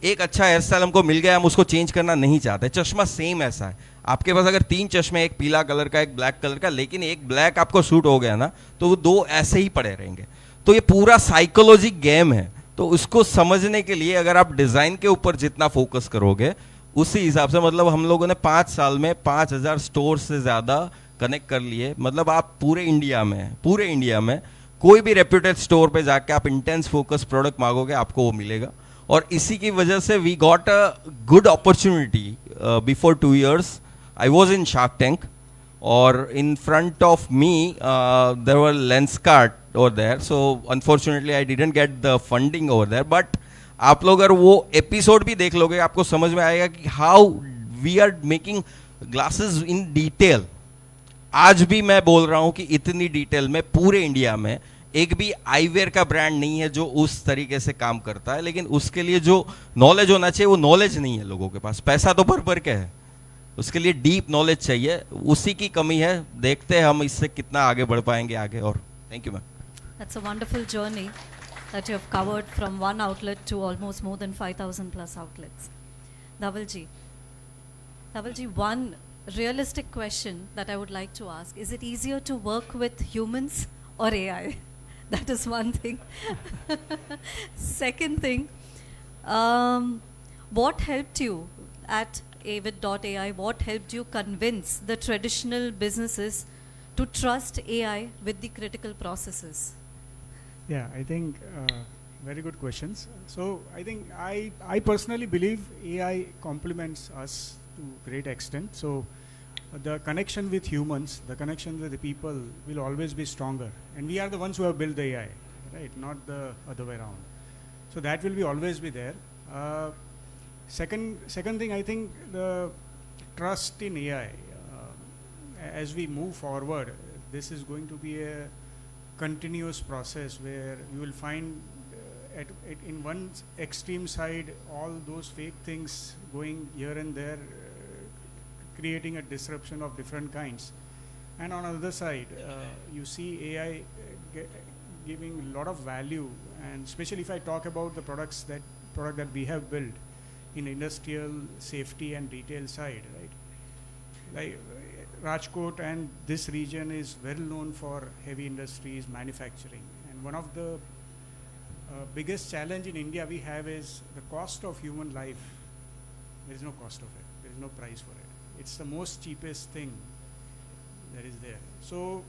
एक अच्छा हेयर स्टाइल हमको मिल गया, हम उसको चेंज करना नहीं चाहते. चश्मा सेम ऐसा है. आपके पास अगर 3 चश्मे, एक पीला कलर का, एक ब्लैक कलर का, लेकिन एक ब्लैक आपको सूट हो गया ना, तो वो 2 ऐसे ही पड़े रहेंगे. तो ये पूरा साइकोलॉजी गेम है. तो उसको समझने के लिए अगर आप डिज़ाइन के ऊपर जितना फोकस करोगे, उसी हिसाब से, मतलब हम लोगों ने 5 साल में 5,000 स्टोर से ज़्यादा कनेक्ट कर लिए. मतलब आप पूरे इंडिया में कोई भी रेप्यूटेड स्टोर पे जाके आप इंटेंस फोकस प्रोडक्ट मांगोगे, आपको वो मिलेगा. और इसी की वजह से we got a good opportunity. Before 2 years I was in Shark Tank, और in front of me there were Lenskart over there. So unfortunately I didn't get the funding over there. But आप लोग अगर वो एपिसोड भी देख लोगे, आपको समझ में आएगा कि how we are making glasses in detail. आज भी मैं बोल रहा हूँ कि इतनी डिटेल में पूरे इंडिया में एक भी आईवेयर का ब्रांड नहीं है जो उस तरीके से काम करता है. लेकिन उसके लिए जो नॉलेज होना चाहिए, वो नॉलेज नहीं है लोगों के पास. पैसा तो भर के है, उसके लिए डीप नॉलेज चाहिए. उसी की कमी है. देखते हैं हम इससे कितना आगे बढ़ पाएंगे आगे. और thank you ma'am. That's a wonderful journey that you have covered from one outlet to almost more than 5,000 plus outlets. Dhavalji, one realistic question that I would like to ask. Is it easier to work with humans or AI? That is one thing. Second thing, what helped you at avid.ai? What helped you convince the traditional businesses to trust AI with the critical processes? Yeah, I think very good questions. So I think I personally believe AI complements us to great extent. So the connection with humans, the connection with the people will always be stronger. And we are the ones who have built the AI, right? Not the other way around. So that will be always be there. Second thing, I think the trust in AI. As we move forward, this is going to be a continuous process where you will find in one extreme side all those fake things going here and there, creating a disruption of different kinds, and on the other side you see AI giving a lot of value, and especially if I talk about the product that we have built in industrial safety and retail side, right? Like Rajkot and this region is well known for heavy industries, manufacturing, and one of the biggest challenge in India we have is the cost of human life. There is no cost of it. There is no price for it. It's the most cheapest thing that is there. So,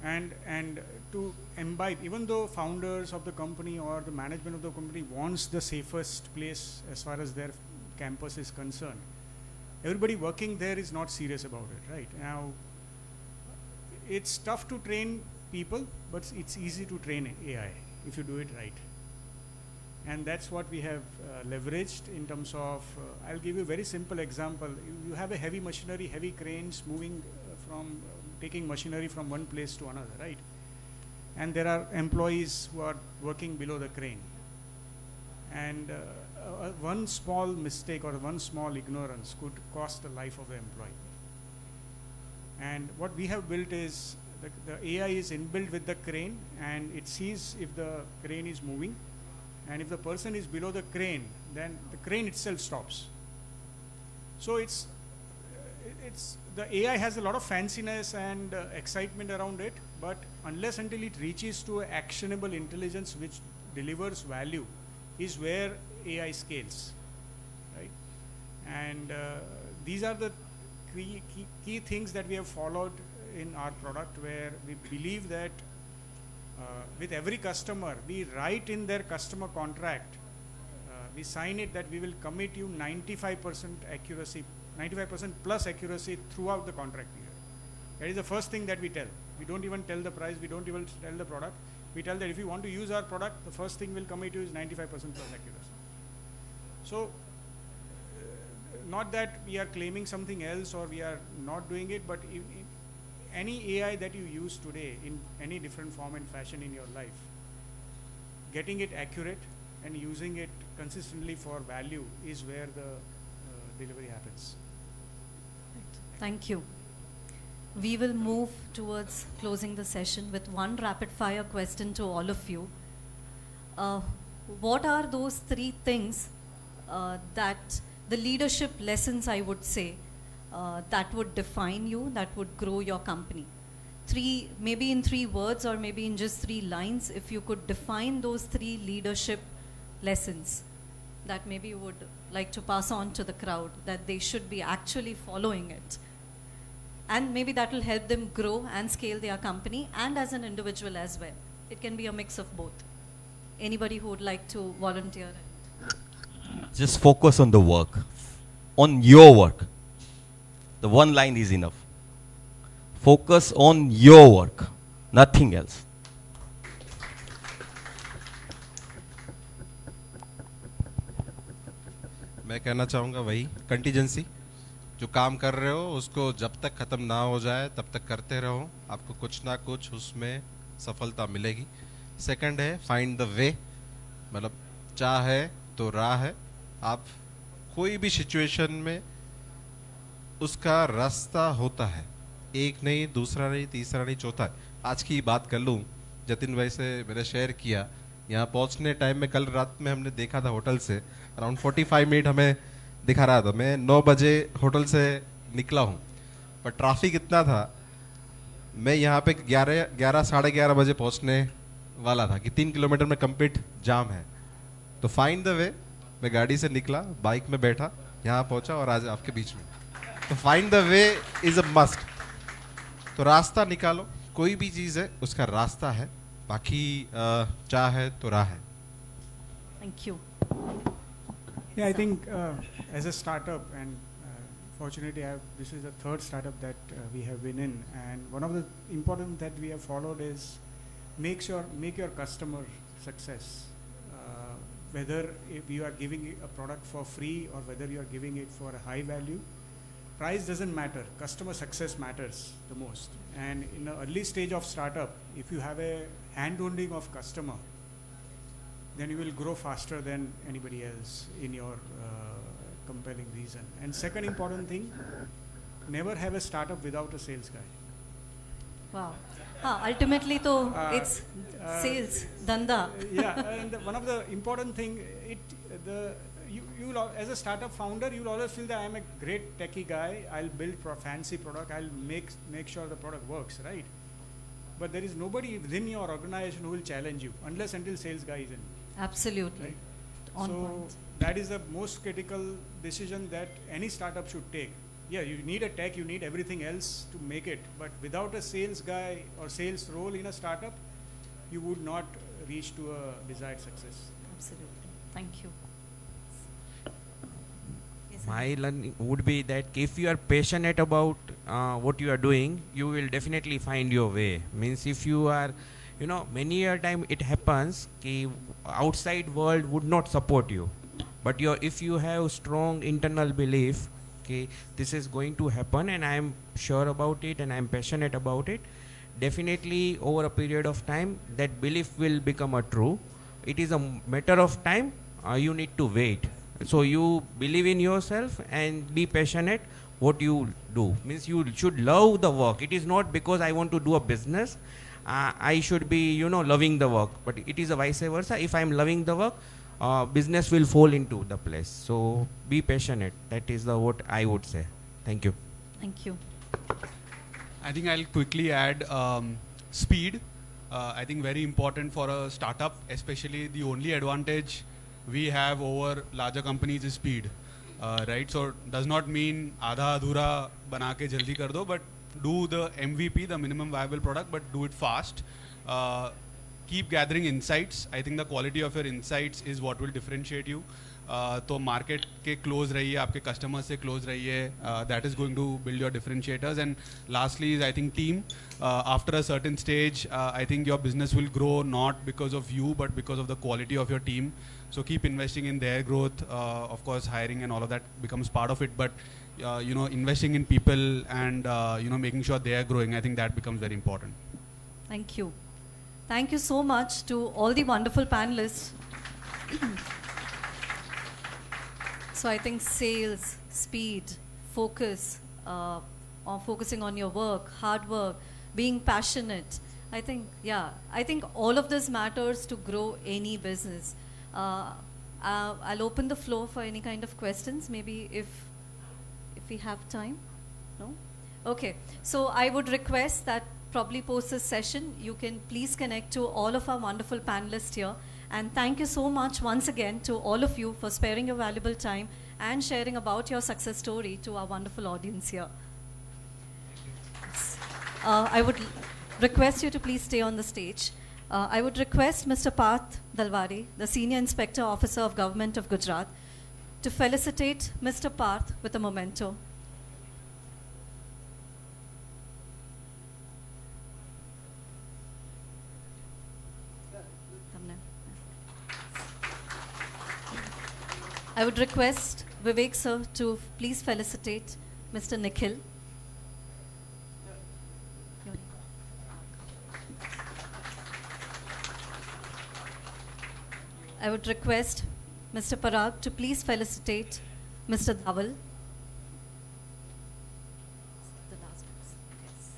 and to imbibe, even though founders of the company or the management of the company wants the safest place as far as their campus is concerned, everybody working there is not serious about it, right? Now, it's tough to train people, but it's easy to train AI if you do it right. And that's what we have leveraged in terms of, I'll give you a very simple example. You have a heavy machinery, heavy cranes moving taking machinery from one place to another, right? And there are employees who are working below the crane. And one small mistake or one small ignorance could cost the life of the employee. And what we have built is the AI is inbuilt with the crane, and it sees if the crane is moving, and if the person is below the crane, then the crane itself stops. So it's the AI has a lot of fanciness and excitement around it, but unless until it reaches to actionable intelligence which delivers value, is where AI scales, right? And these are the key things that we have followed in our product, where we believe that with every customer, we write in their customer contract, we sign it that we will commit you 95% accuracy, 95% plus accuracy throughout the contract period. That is the first thing that we tell. We don't even tell the price, we don't even tell the product. We tell that if you want to use our product, the first thing we'll commit you is 95% plus accuracy. So, not that we are claiming something else or we are not doing it, but any AI that you use today in any different form and fashion in your life, getting it accurate and using it consistently for value is where the delivery happens. Right. Thank you. We will move towards closing the session with one rapid fire question to all of you. What are those three things that the leadership lessons, I would say, that would define you, that would grow your company? Maybe in 3 words or maybe in just 3 lines, if you could define those 3 leadership lessons that maybe you would like to pass on to the crowd, that they should be actually following it. And maybe that will help them grow and scale their company, and as an individual as well. It can be a mix of both. Anybody who would like to volunteer? Just focus on the work, on your work. The one line is enough. Focus on your work, nothing else. मैं कहना चाहूँगा वही contingency, जो काम कर रहे हो उसको जब तक ख़त्म ना हो जाए तब तक करते रहो, आपको कुछ ना कुछ उसमें सफलता मिलेगी. सेकंड है फाइंड द वे, मतलब चाह है तो राह है. आप कोई भी सिचुएशन में उसका रास्ता होता है, एक नहीं, दूसरा नहीं, तीसरा नहीं, चौथा है. आज की बात कर लूँ, जतिन भाई से मैंने शेयर किया, यहाँ पहुँचने टाइम में कल रात में हमने देखा था होटल से अराउंड 45 मिनट हमें दिखा रहा था. मैं 9 बजे होटल से निकला हूँ, पर ट्रैफिक इतना था, मैं यहाँ पे 11 साढ़े 11 बजे पहुँचने वाला था कि 3 किलोमीटर में कंप्लीट जाम है। तो फाइंड द वे, मैं गाड़ी से निकला, बाइक में बैठा, यहाँ पहुँचा और आज आपके बीच में। तो find the way is a must. तो रास्ता निकालो, कोई भी चीज़ है उसका रास्ता है, बाकी चाह है तो राह है। Thank you. Yeah, I think as a startup, and fortunately this is the third startup that we have been in, and one of the important that we have followed is make your customer success. Whether if you are giving a product for free or whether you are giving it for a high value, price doesn't matter. Customer success matters the most. And in the early stage of startup, if you have a hand-holding of customer, then you will grow faster than anybody else in your compelling reason. And second important thing, never have a startup without a sales guy. Wow. Ultimately, it's sales, danda. Yeah, and one of the important thing, as a startup founder, you'll always feel that I'm a great techie guy. I'll build fancy product. I'll make sure the product works, right? But there is nobody within your organization who will challenge you unless until sales guy is in. Absolutely. Right? On So point. that is the most critical decision that any startup should take. Yeah, you need a tech, you need everything else to make it, but without a sales guy or sales role in a startup, you would not reach to a desired success. Absolutely. Thank you. Yes, My learning would be that if you are passionate about what you are doing, you will definitely find your way. Means if you are, many a time it happens कि outside world would not support you, but if you have strong internal belief कि this is going to happen and I am sure about it and I am passionate about it, definitely over a period of time that belief will become a true. It is a matter of time. You need to wait. So you believe in yourself and be passionate what you do. Means you should love the work. It is not because I want to do a business, I should be loving the work, but it is a vice versa. If I am loving the work, business will fall into the place. So be passionate. That is what I would say. Thank you. Thank you. I think I'll quickly add speed. I think very important for a startup, especially the only advantage we have over larger companies is speed, right? So does not mean आधा अधूरा बना के जल्दी कर दो, but do the MVP, the minimum viable product, but do it fast. Keep gathering insights. I think the quality of your insights is what will differentiate you. तो market के close रहिए, आपके कस्टमर से क्लोज रहिए. That is going to build your differentiators. And lastly is I think team. After a certain stage, I think your business will grow not because of you but because of the quality of your team. So keep investing in their growth. Of course, hiring and all of that becomes part of it. But investing in people and making sure they are growing, I think that becomes very important. Thank you. Thank you so much to all the wonderful panelists. So I think sales, speed, focus, on focusing on your work, hard work, being passionate. I think all of this matters to grow any business. I'll open the floor for any kind of questions, maybe if we have time. No? Okay. So I would request that probably post this session, you can please connect to all of our wonderful panelists here. And thank you so much once again to all of you for sparing your valuable time and sharing about your success story to our wonderful audience here. I would request you to please stay on the stage. I would request Mr. Parth Dalwari, the Senior Inspector Officer of Government of Gujarat, to felicitate Mr. Parth with a memento. I would request Vivek sir to please felicitate Mr. Nikhil. I would request Mr. Parag to please felicitate Mr. Dhaval. The last person, yes.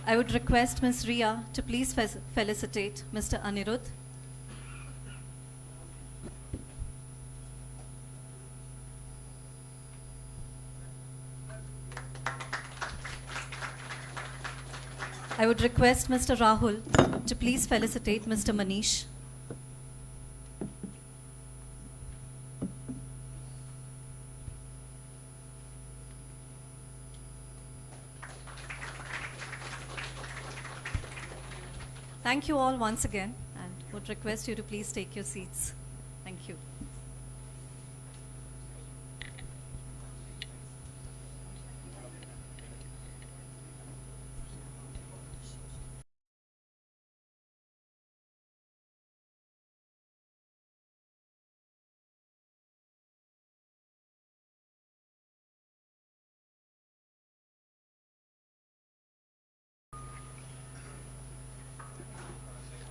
I would request Ms. Ria to please felicitate Mr. Anirudh. I would request Mr. Rahul to please felicitate Mr. Manish. Thank you all once again, and would request you to please take your seats. Thank you.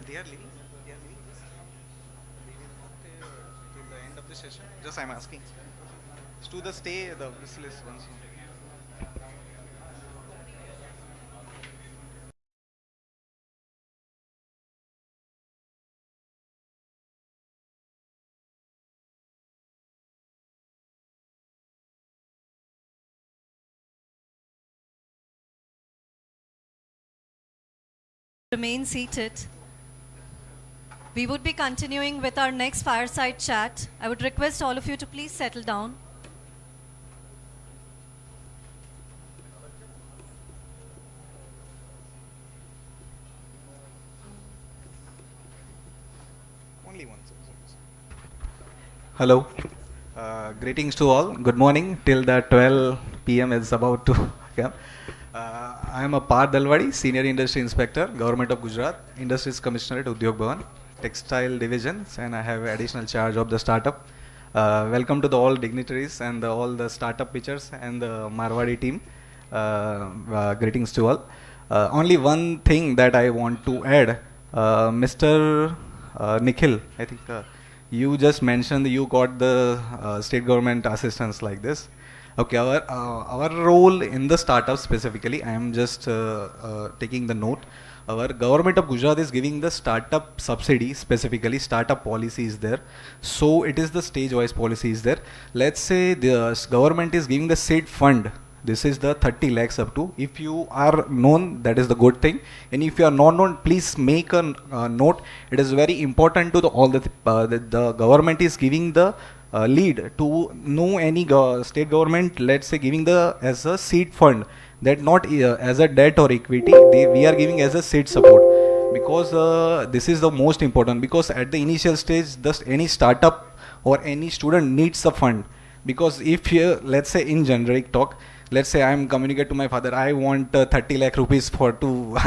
They are leaving. They are leaving. Till the end of the session. Just I'm asking. To the stay, the whistle is once. Remain seated. We would be continuing with our next fireside chat. I would request all of you to please settle down. Only one. Hello. Greetings to all. Good morning. Till the 12 p.m. is about to come. I am a Par Dalwadi, Senior Industry Inspector, Government of Gujarat, Industries Commissioner at Udyog Bhavan, Textile Divisions, and I have additional charge of the startup. Welcome to the all dignitaries and all the startup pitchers and the Marwadi team. Greetings to all. Only one thing that I want to add, Mr. Nikhil, I think you just mentioned you got the state government assistance like this. Okay, our role in the startup specifically, I am just taking the note. Our government of Gujarat is giving the startup subsidy, specifically startup policy is there. So it is the stage-wise policy is there. Let's say the government is giving the seed fund. This is the 30 lakhs up to. If you are known, that is the good thing. And if you are not known, please make a note. It is very important to all the government is giving the lead to know any state government, let's say giving the as a seed fund, that not as a debt or equity, we are giving as a seed support, because this is the most important, because at the initial stage any startup or any student needs a fund. Because if let's say in generic talk, let's say I am communicate to my father, I want 30 lakh rupees for to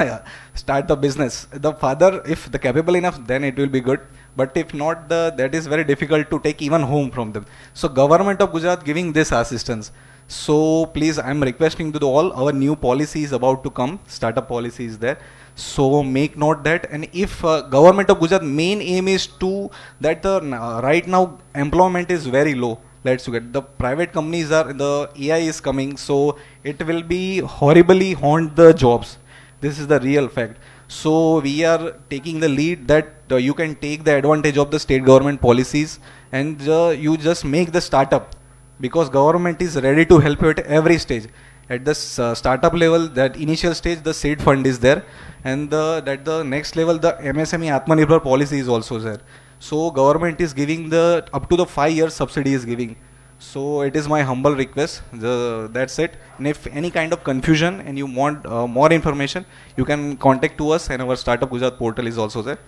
start the business. The father, if the capable enough, then it will be good. But if not, that is very difficult to take even home from them. So government of Gujarat giving this assistance. So please, I am requesting to all, our new policy is about to come, startup policy is there. So make note that, and if government of Gujarat main aim is to that the right now employment is very low. Let's look at the private companies are, the AI is coming, so it will be horribly haunt the jobs. This is the real fact. So we are taking the lead that you can take the advantage of the state government policies, and you just make the startup, because government is ready to help you at every stage. At the startup level, that initial stage, the seed fund is there, and at the next level, the MSME Atmanirbhar policy is also there. So government is giving the up to the 5 years subsidy is giving. So it is my humble request. That's it. And if any kind of confusion and you want more information, you can contact to us, and our Startup Gujarat portal is also there.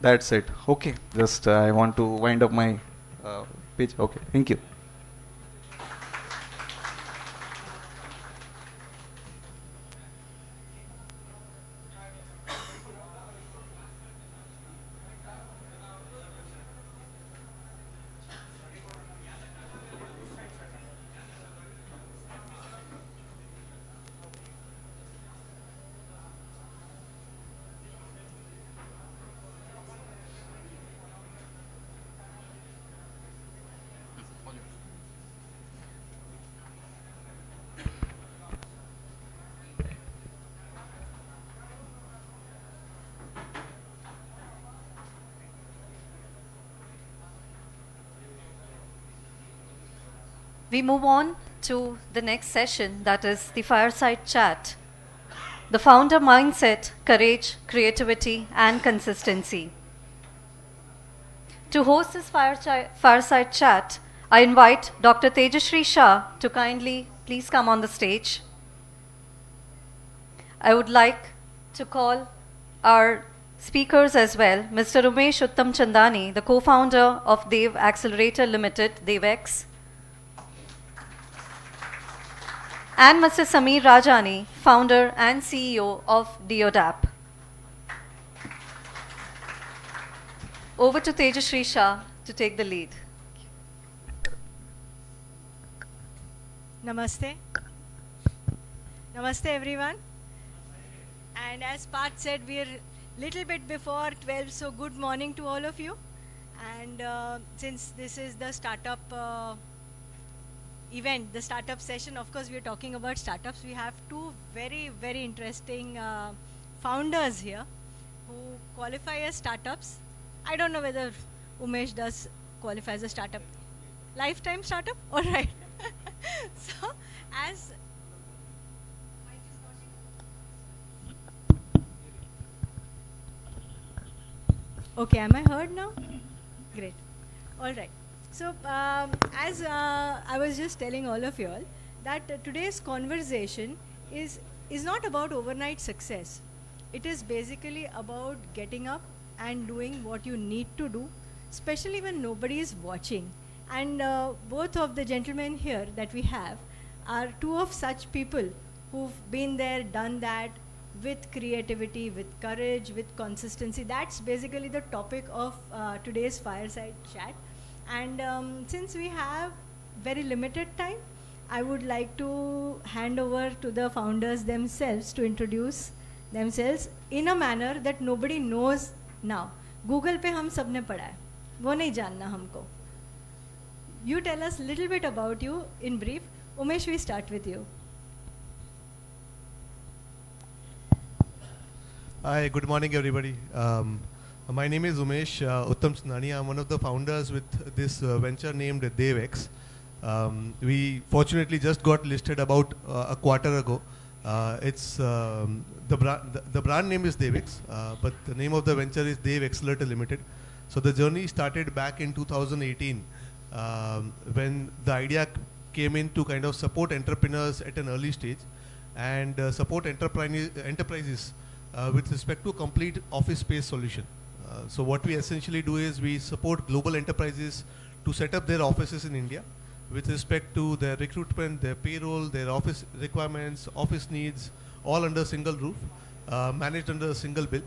That's it. Okay. Just I want to wind up my pitch. Okay. Thank you. We move on to the next session, that is the fireside chat. the founder mindset, courage, creativity, and consistency. To host this fireside chat, I invite Dr. Tejashree Shah to kindly please come on the stage. I would like to call our speakers as well, Mr. Umesh Uttam Chandani, the co-founder of Dev Accelerator Limited, DevX, and Mr. Sameer Rajani, founder and CEO of Deodap. Over to Tejashree Shah to take the lead. Namaste. Namaste everyone. And as Parth said, we are little bit before 12, so good morning to all of you. And since this is the startup event, the startup session, of course we are talking about startups. We have two very, very interesting founders here who qualify as startups. I don't know whether Umesh does qualify as a startup. Lifetime startup? All right. So, as okay, am I heard now? Great. All right. So, as I was just telling all of you all, that today's conversation is not about overnight success. It is basically about getting up and doing what you need to do, especially when nobody is watching. And both of the gentlemen here that we have are two of such people who've been there, done that, with creativity, with courage, with consistency. That's basically the topic of today's fireside chat. And since we have very limited time, I would like to hand over to the founders themselves to introduce themselves in a manner that nobody knows now. Google पे हम सबने पढ़ा है, वो नहीं जानना हमको. You tell us a little bit about you in brief. Umesh, we start with you. Hi, good morning everybody. My name is Umesh Uttam Chandani. I'm one of the founders with this venture named DevX. We fortunately just got listed about a quarter ago. The brand name is DevX, but the name of the venture is Dev Accelerator Limited. So the journey started back in 2018 when the idea came in to kind of support entrepreneurs at an early stage and support enterprises with respect to complete office space solution. So what we essentially do is we support global enterprises to set up their offices in India with respect to their recruitment, their payroll, their office requirements, office needs, all under a single roof, managed under a single bill,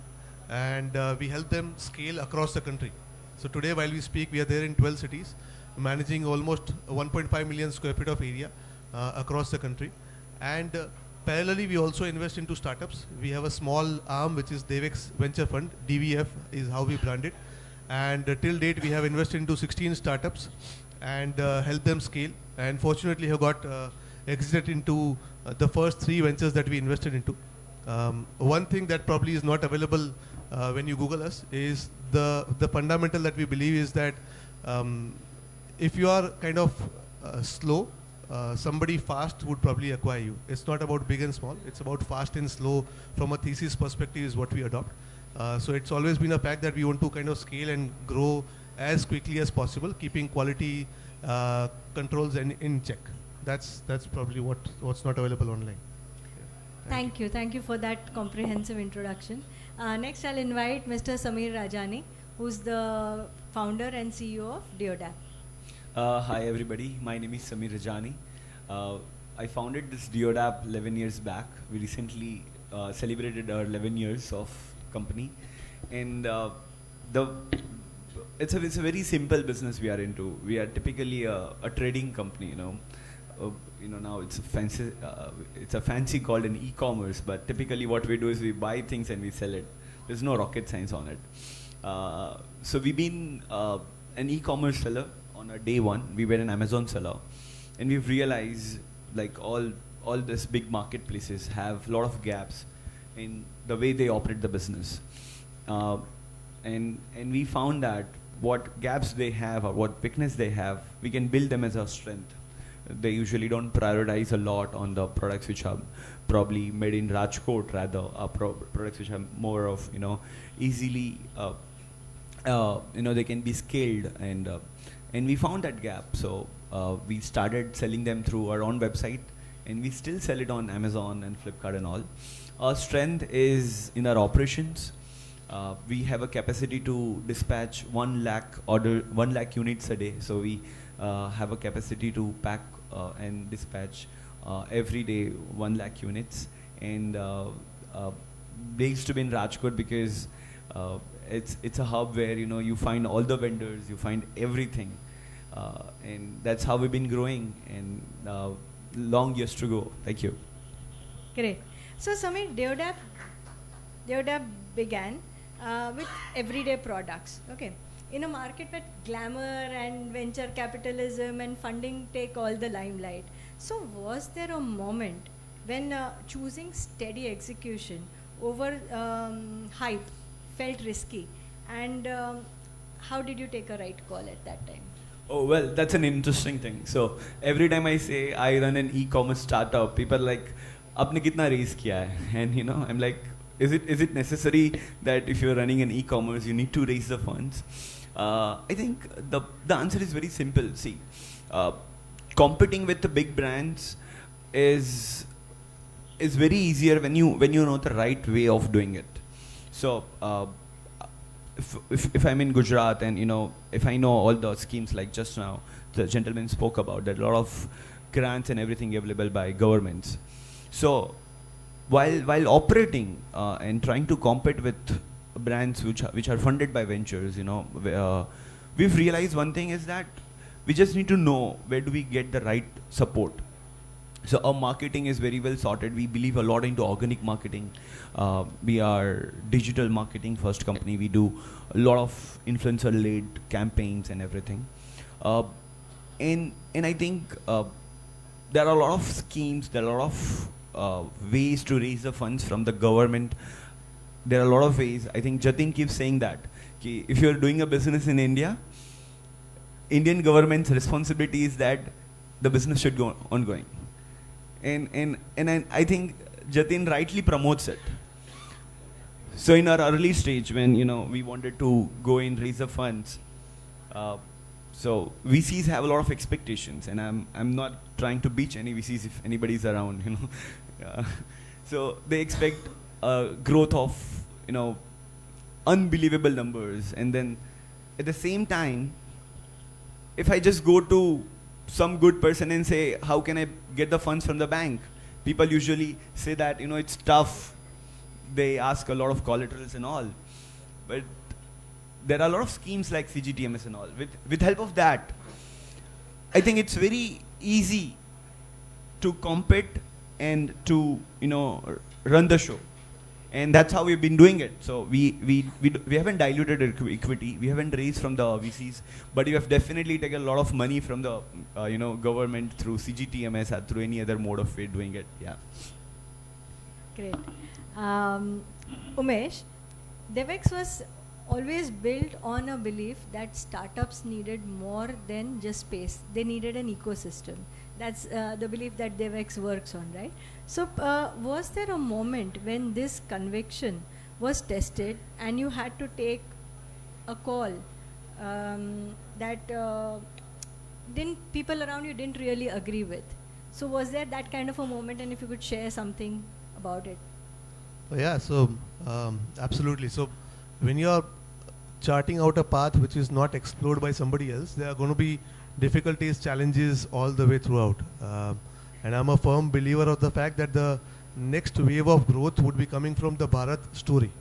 and we help them scale across the country. So today while we speak, we are there in 12 cities, managing almost 1.5 million square feet of area across the country. And parallelly, we also invest into startups. We have a small arm which is DevX Venture Fund, DVF is how we brand it. And till date, we have invested into 16 startups and helped them scale. And fortunately, have got exited into the first 3 ventures that we invested into. One thing that probably is not available when you Google us is the fundamental that we believe is that if you are kind of slow, somebody fast would probably acquire you. It's not about big and small. It's about fast and slow from a thesis perspective is what we adopt. So it's always been a fact that we want to kind of scale and grow as quickly as possible, keeping quality controls in check. That's probably what's not available online. Thank you. Thank you for that comprehensive introduction. Next, I'll invite Mr. Sameer Rajani, who's the founder and CEO of Deodap. Hi everybody, my name is Sameer Rajani. I founded this Deodap 11 years back. We recently celebrated our 11 years of company, and it's a very simple business we are into. We are typically a trading company, now it's a fancy called an e-commerce, but typically what we do is we buy things and we sell it. There's no rocket science on it. So we've been an e-commerce seller. On our day one, we were an Amazon seller, and we've realized like all these big marketplaces have a lot of gaps in the way they operate the business, and we found that what gaps they have or what weakness they have, we can build them as our strength. they usually don't prioritize a lot on the products which are probably made in Rajkot, rather products which are more of, easily, they can be scaled, and we found that gap. So we started selling them through our own website, and we still sell it on Amazon and Flipkart and all. Our strength is in our operations. We have a capacity to dispatch 1 lakh units a day. So we have a capacity to pack and dispatch every day 1 lakh units. And they used to be in Rajkot because it's a hub where you find all the vendors, you find everything, and that's how we've been growing. And long years to go. Thank you. Great. So Samir, Deodap began with everyday products. Okay. In a market where glamour and venture capitalism and funding take all the limelight. So was there a moment when choosing steady execution over hype felt risky, and how did you take a right call at that time? Oh, well, that's an interesting thing. So every time I say I run an e-commerce startup, people are like, "Apne kitna raise kiya hai?" And I'm like, is it necessary that if you're running an e-commerce, you need to raise the funds? I think the answer is very simple. See, competing with the big brands is very easier when you know the right way of doing it. So if I'm in Gujarat and if I know all the schemes, like just now the gentleman spoke about, that a lot of grants and everything available by governments. So while operating and trying to compete with brands which are funded by ventures, we've realized one thing is that we just need to know where do we get the right support. So our marketing is very well sorted. We believe a lot into organic marketing. We are digital marketing first company. We do a lot of influencer-led campaigns and everything. And I think there are a lot of schemes, there are a lot of ways to raise the funds from the government. There are a lot of ways. I think Jatin keeps saying that if you're doing a business in India, Indian government's responsibility is that the business should go ongoing. And I think Jatin rightly promotes it. So in our early stage, when we wanted to go and raise the funds, so VCs have a lot of expectations, and I'm not trying to beach any VCs if anybody's around, so they expect growth of unbelievable numbers, and then at the same time, if I just go to some good person and say, how can I get the funds from the bank? People usually say that, it's tough. They ask a lot of collaterals and all. But there are a lot of schemes like CGTMS and all. With help of that, I think it's very easy to compete and to, run the show. And that's how we've been doing it. So we haven't diluted equity. We haven't raised from the VCs, but we have definitely taken a lot of money from the government through CGTMS or through any other mode of way doing it. Yeah. Great. Umesh, Devex was always built on a belief that startups needed more than just space. They needed an ecosystem. That's the belief that Devex works on, right? So was there a moment when this conviction was tested and you had to take a call that people around you didn't really agree with? So was there that kind of a moment, and if you could share something about it? Yeah, so absolutely. So when you're charting out a path which is not explored by somebody else, there are going to be difficulties, challenges all the way throughout. And I'm a firm believer of the fact that the next wave of growth would be coming from the Bharat story.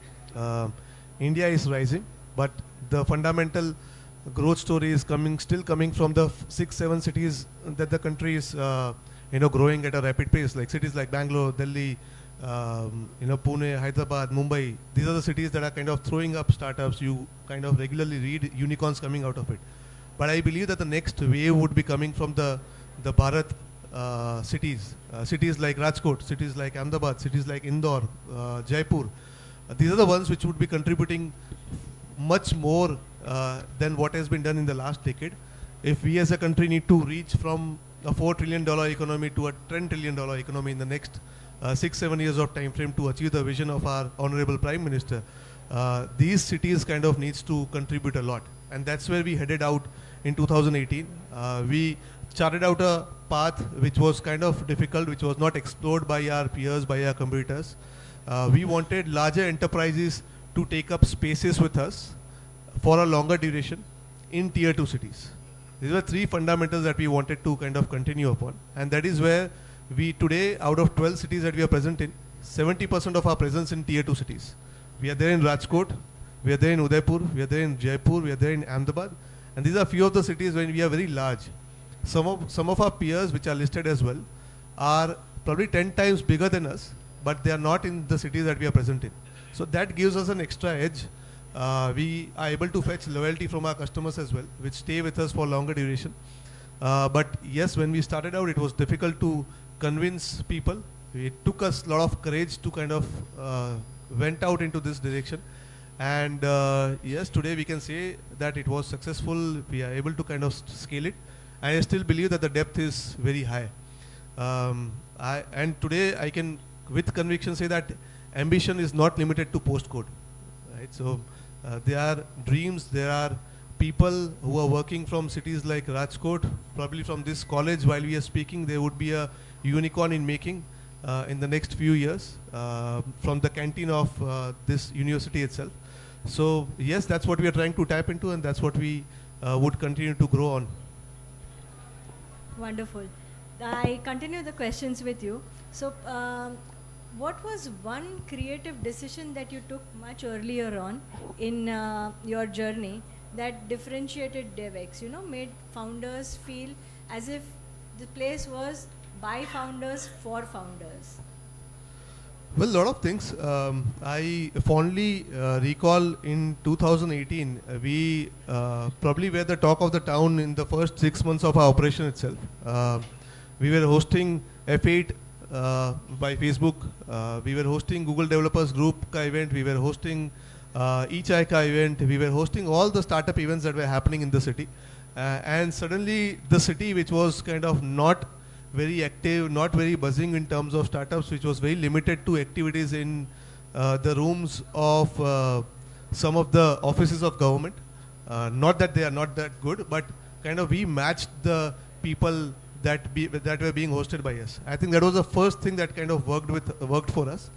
India is rising, but the fundamental growth story is still coming from the 6-7 cities that the country is growing at a rapid pace, like cities like Bangalore, Delhi, Pune, Hyderabad, Mumbai. These are the cities that are kind of throwing up startups. You kind of regularly read unicorns coming out of it. But I believe that the next wave would be coming from the Bharat cities, cities like Rajkot, cities like Ahmedabad, cities like Indore, Jaipur. These are the ones which would be contributing much more than what has been done in the last decade. If we as a country need to reach from a $4 trillion economy to a $10 trillion economy in the next 6-7 years of time frame to achieve the vision of our honorable Prime Minister, these cities kind of needs to contribute a lot. And that's where we headed out in 2018. We charted out a path which was kind of difficult, which was not explored by our peers, by our competitors. We wanted larger enterprises to take up spaces with us for a longer duration in tier 2 cities. These were 3 fundamentals that we wanted to kind of continue upon. And that is where we today, out of 12 cities that we are present in, 70% of our presence in tier 2 cities. We are there in Rajkot, we are there in Udaipur, we are there in Jaipur, we are there in Ahmedabad. And these are few of the cities where we are very large. Some of our peers, which are listed as well, are probably 10 times bigger than us, but they are not in the cities that we are present in. So that gives us an extra edge. We are able to fetch loyalty from our customers as well, which stay with us for longer duration. But yes, when we started out, it was difficult to convince people. It took us a lot of courage to kind of went out into this direction. And yes, today we can say that it was successful. We are able to kind of scale it. I still believe that the depth is very high. And today I can with conviction say that ambition is not limited to postcode. Right? So there are dreams, there are people who are working from cities like Rajkot. Probably from this college while we are speaking, there would be a unicorn in making in the next few years from the canteen of this university itself. So yes, that's what we are trying to tap into, and that's what we would continue to grow on. Wonderful. I continue the questions with you. So what was one creative decision that you took much earlier on in your journey that differentiated DevX, made founders feel as if the place was by founders for founders? Well, a lot of things. I fondly recall in 2018, we probably were the talk of the town in the first 6 months of our operation itself. We were hosting F8 by Facebook. We were hosting Google Developers Group ka event. We were hosting eChai ka event. We were hosting all the startup events that were happening in the city. And suddenly the city, which was kind of not very active, not very buzzing in terms of startups, which was very limited to activities in the rooms of some of the offices of government. Not that they are not that good, but kind of we matched the people that were being hosted by us. I think that was the first thing that kind of worked for us.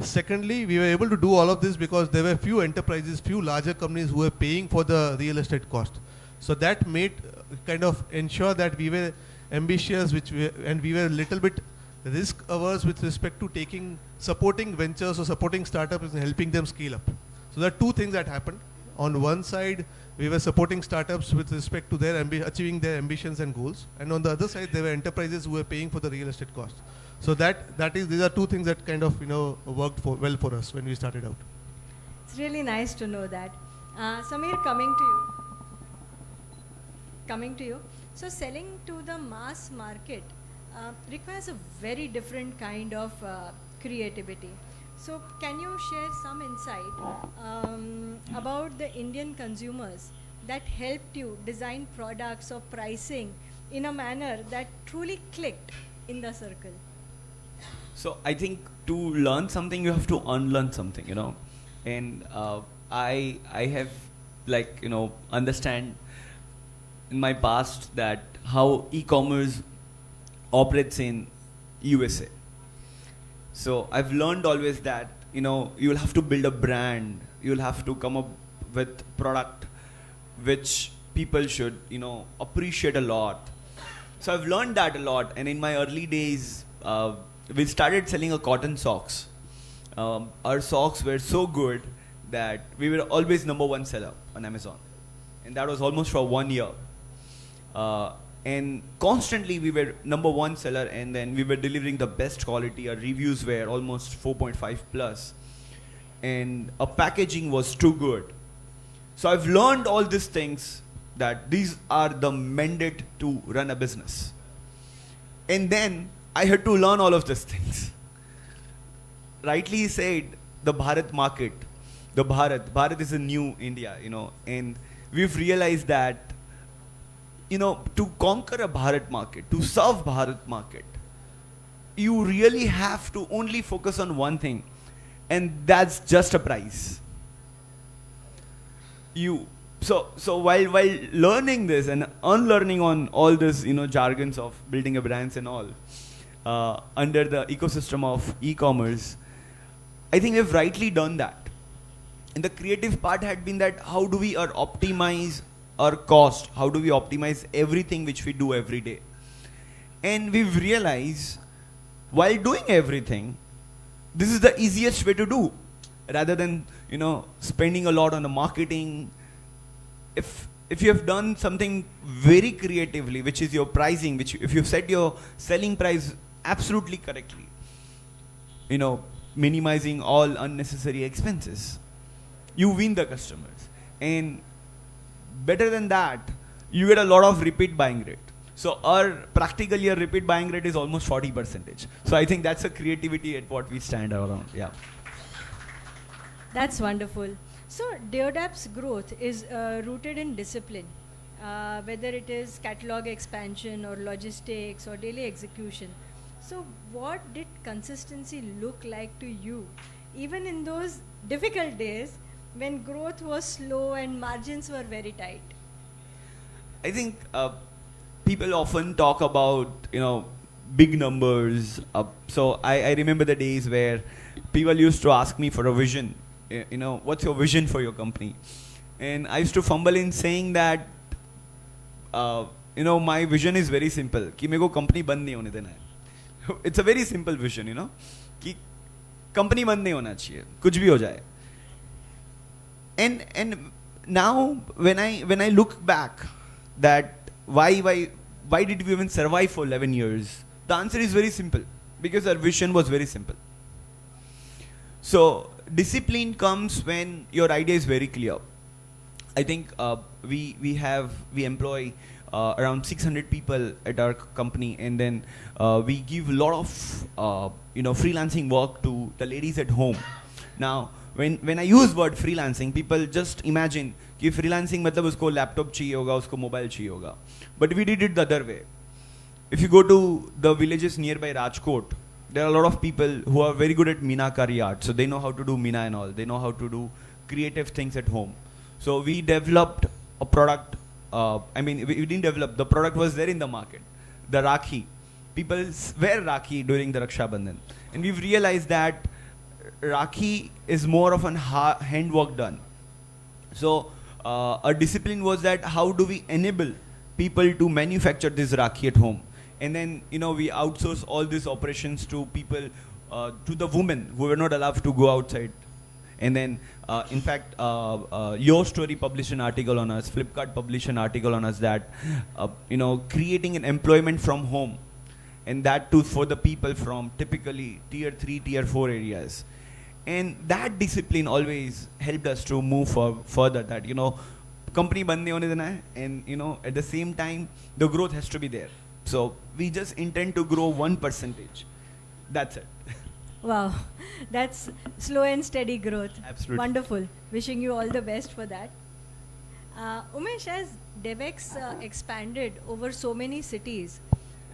Secondly, we were able to do all of this because there were few enterprises, few larger companies who were paying for the real estate cost. So that made kind of ensure that we were ambitious, and we were a little bit risk averse with respect to supporting ventures or supporting startups and helping them scale up. So there are two things that happened. On one side, we were supporting startups with respect to their achieving their ambitions and goals, and on the other side, there were enterprises who were paying for the real estate cost. So these are two things that kind of worked well for us when we started out. It's really nice to know that. Samir, coming to you. So selling to the mass market requires a very different kind of creativity. So can you share some insight about the Indian consumers that helped you design products or pricing in a manner that truly clicked in the circle? So I think to learn something, you have to unlearn something, And I have understand in my past that how e-commerce operates in USA. So I've learned always that you'll have to build a brand, you'll have to come up with product which people should appreciate a lot. So I've learned that a lot, and in my early days we started selling a cotton socks. Our socks were so good that we were always #1 seller on Amazon, and that was almost for 1 year. And constantly we were #1 seller, and then we were delivering the best quality. Our reviews were almost 4.5 plus, and our packaging was too good. So I've learned all these things, that these are the mandate to run a business. And then I had to learn all of these things. Rightly said, the Bharat market, Bharat is a new India, and we've realized that to conquer a Bharat market, to serve Bharat market, you really have to only focus on one thing, and that's just a price. So while learning this and unlearning on all this jargons of building a brands and all under the ecosystem of e-commerce, I think we've rightly done that. And the creative part had been that how do we optimize our cost, how do we optimize everything which we do every day. And we've realized while doing everything, this is the easiest way to do, rather than spending a lot on the marketing. If you have done something very creatively, which is your pricing, which if you've set your selling price absolutely correctly, minimizing all unnecessary expenses, you win the customers. And better than that, you get a lot of repeat buying rate. So practically our repeat buying rate is almost 40%. So I think that's a creativity at what we stand around. Yeah. That's wonderful. So Deodap's growth is rooted in discipline, whether it is catalog expansion or logistics or daily execution. So what did consistency look like to you, even in those difficult days when growth was slow and margins were very tight? I think people often talk about big numbers. So I remember the days where people used to ask me for a vision. What's your vision for your company? And I used to fumble in saying that, my vision is very simple. कि मेरे को company बंद नहीं होने देना है. It's a very simple vision, कि company बंद नहीं होना चाहिए, कुछ भी हो जाए. And now when I look back, that why did we even survive for 11 years? The answer is very simple, because our vision was very simple. So discipline comes when your idea is very clear. I think we employ around 600 people at our company, and then we give a lot of freelancing work to the ladies at home. Now when I use word freelancing, people just imagine कि freelancing मतलब उसको laptop चाहिए होगा, उसको mobile चाहिए होगा. But we did it the other way. If you go to the villages nearby Rajkot, there are a lot of people who are very good at Meenakari art. So they know how to do Meena and all. They know how to do creative things at home. So we developed a product. We didn't develop. The product was there in the market. The Rakhi. People wear Rakhi during the Raksha Bandhan. And we've realized that Rakhi is more of an handwork done. So our discipline was that how do we enable people to manufacture this Rakhi at home? And then, we outsource all these operations to people, to the women who were not allowed to go outside. And then, in fact, Your Story published an article on us, Flipkart published an article on us that, creating an employment from home. And that too for the people from typically tier 3, tier 4 areas. And that discipline always helped us to move further, that, company band nahi hone dena hai, and, at the same time, the growth has to be there. So we just intend to grow 1%. That's it. Wow, that's slow and steady growth. Absolutely. Wonderful. Wishing you all the best for that. Umesh, as Devex expanded over so many cities,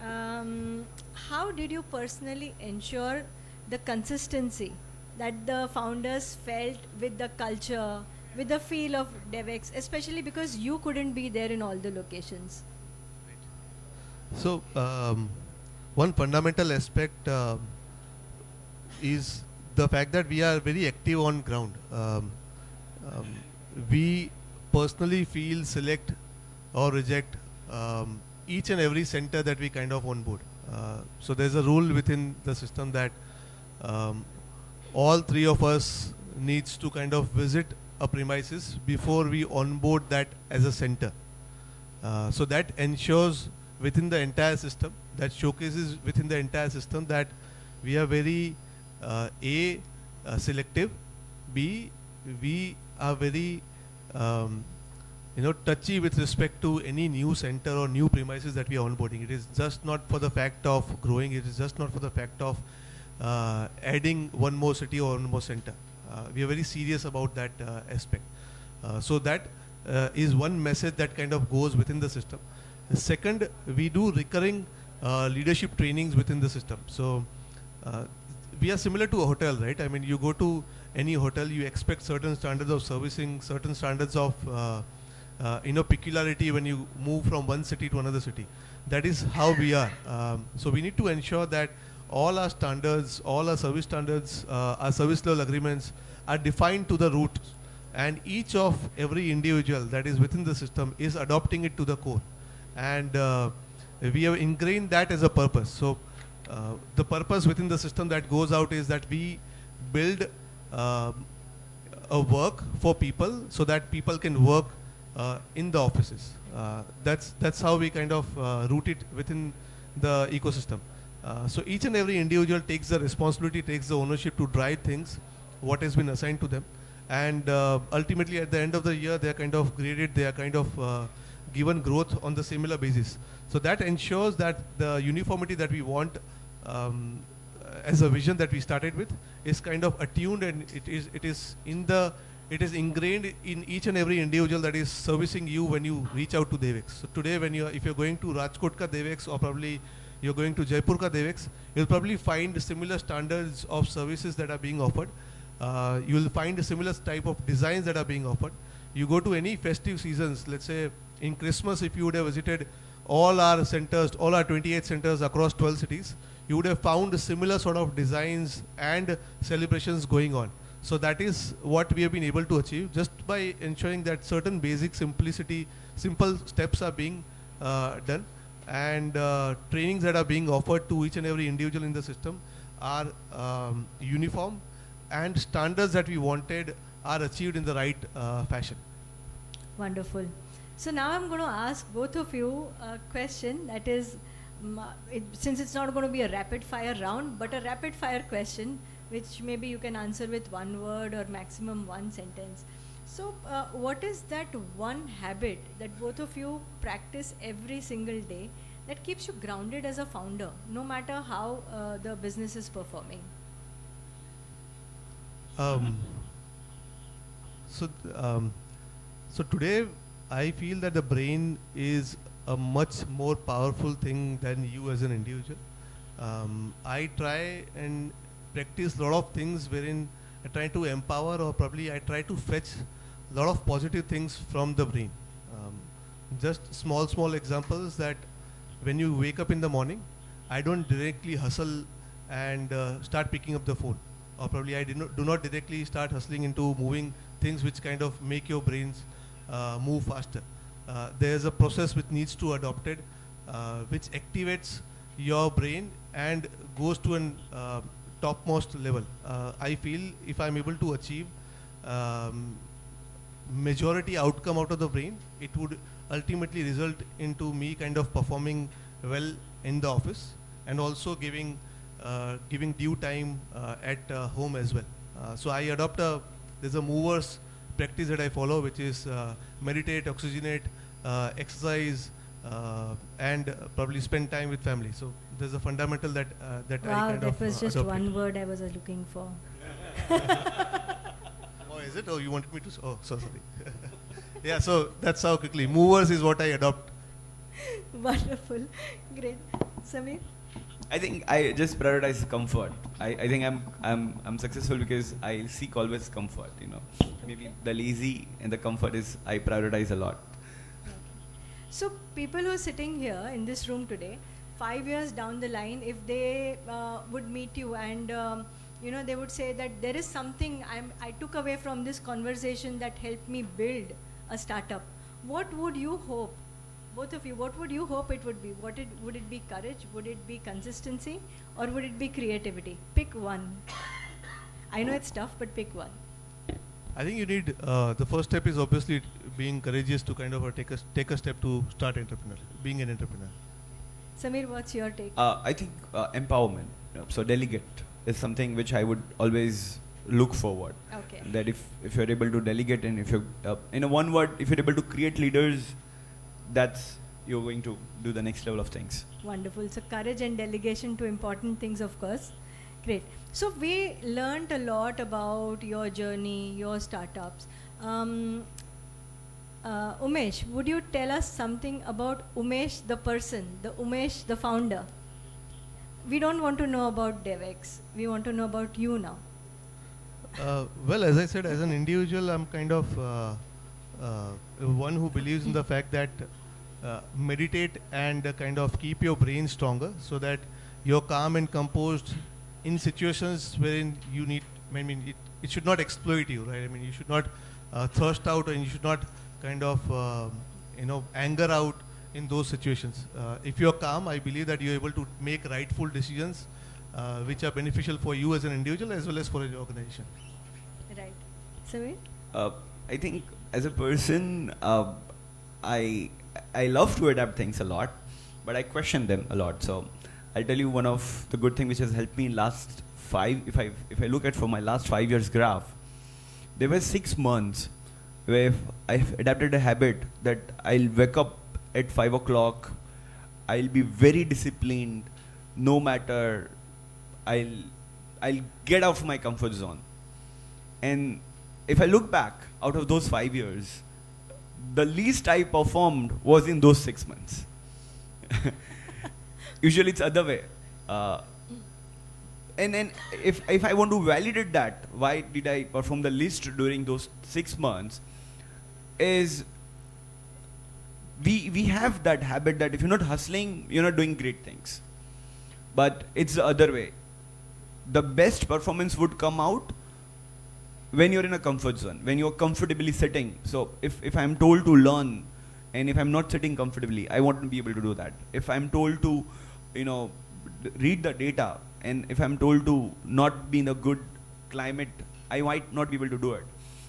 how did you personally ensure the consistency that the founders felt with the culture, with the feel of Devex, especially because you couldn't be there in all the locations? So one fundamental aspect is the fact that we are very active on ground. We personally feel, select or reject each and every center that we kind of onboard. So there's a rule within the system that all three of us needs to kind of visit a premises before we onboard that as a center. So that ensures within the entire system, that showcases within the entire system that we are very selective, B, we are very touchy with respect to any new center or new premises that we are onboarding. It is just not for the fact of growing, it is just not for the fact of adding one more city or one more center. We are very serious about that aspect. So that is one message that kind of goes within the system. Second, we do recurring leadership trainings within the system. So we are similar to a hotel, right? I mean, you go to any hotel, you expect certain standards of servicing, certain standards of peculiarity when you move from one city to another city. That is how we are. So we need to ensure that all our standards, all our service level agreements are defined to the root, and each of every individual that is within the system is adopting it to the core. And we have ingrained that as a purpose. So the purpose within the system that goes out is that we build a work for people so that people can work in the offices. That's how we kind of root it within the ecosystem. So each and every individual takes the responsibility, takes the ownership to drive things, what has been assigned to them. And ultimately at the end of the year, they are kind of graded, they are kind of given growth on the similar basis. So that ensures that the uniformity that we want as a vision that we started with is kind of attuned, and it is ingrained in each and every individual that is servicing you when you reach out to Devex. So today if you're going to Rajkot ka Devex, or probably you're going to Jaipur ka Devex, you'll probably find similar standards of services that are being offered. You'll find a similar type of designs that are being offered. You go to any festive seasons, let's say in Christmas, if you would have visited all our centers, all our 28 centers across 12 cities, you would have found similar sort of designs and celebrations going on. So that is what we have been able to achieve just by ensuring that certain basic simple steps are being done, and trainings that are being offered to each and every individual in the system are uniform, and standards that we wanted are achieved in the right fashion. Wonderful. So now I'm going to ask both of you a question that is, since it's not going to be a rapid fire round, but a rapid fire question which maybe you can answer with one word or maximum one sentence. So what is that one habit that both of you practice every single day that keeps you grounded as a founder, no matter how the business is performing? So today I feel that the brain is a much more powerful thing than you as an individual. I try and practice a lot of things wherein I try to empower, or probably I try to fetch a lot of positive things from the brain. Just small examples that when you wake up in the morning, I don't directly hustle and start picking up the phone, or probably I do not directly start hustling into moving things which kind of make your brains move faster. There's a process which needs to adopted, which activates your brain and goes to an topmost level. I feel if I'm able to achieve majority outcome out of the brain, it would ultimately result into me kind of performing well in the office, and also giving due time at home as well. So I adopt there's a movers practice that I follow, which is meditate, oxygenate, exercise, and probably spend time with family. So there's a fundamental that Wow, I kind that of was just adopted. one word I was looking for. Oh, is it? Oh, you wanted me to? Oh, so sorry. Yeah, so that's how quickly. Movers is what I adopt. Wonderful. Great. Samir? I think I just prioritize comfort. I think I'm successful because I seek always comfort, you know. Maybe the lazy and the comfort is I prioritize a lot. So people who are sitting here in this room today, 5 years down the line, if they would meet you and they would say that there is something I took away from this conversation that helped me build a startup, what would you hope? Both of you, what would you hope it would be? Would it be courage? Would it be consistency? Or would it be creativity? Pick one. I know it's tough, but pick one. I think you need, the first step is obviously being courageous to kind of take a step to start being an entrepreneur. Samir, what's your take? I think empowerment. So delegate is something which I would always look forward. Okay. That if you're able to delegate, and if you're, in one word, if you're able to create leaders, you're going to do the next level of things. Wonderful. So courage and delegation, two important things, of course. Great. So we learned a lot about your journey, your startups. Umesh, would you tell us something about Umesh the person, the Umesh the founder? We don't want to know about DevX. We want to know about you now. Well, as I said, as an individual, I'm kind of one who believes in the fact that meditate and kind of keep your brain stronger so that you're calm and composed in situations wherein you need, I mean, it should not exploit you, right? I mean, you should not thrust out and you should not kind of, anger out in those situations. If you're calm, I believe that you're able to make rightful decisions which are beneficial for you as an individual as well as for your organization. Right. Samir? I think as a person, I love to adapt things a lot, but I question them a lot. So I'll tell you one of the good things which has helped me in last if I look at from my last 5 years graph, there were 6 months where I've adapted a habit that I'll wake up at 5 o'clock, I'll be very disciplined, no matter, I'll get out of my comfort zone. And if I look back out of those 5 years, the least I performed was in those 6 months. Usually it's other way. And then if I want to validate that, why did I perform the least during those 6 months, is we have that habit that if you're not hustling, you're not doing great things. But it's the other way. The best performance would come out when you're in a comfort zone, when you're comfortably sitting. So if I'm told to learn, and if I'm not sitting comfortably, I won't be able to do that. If I'm told to, read the data, and if I'm told to not be in a good climate, I might not be able to do it.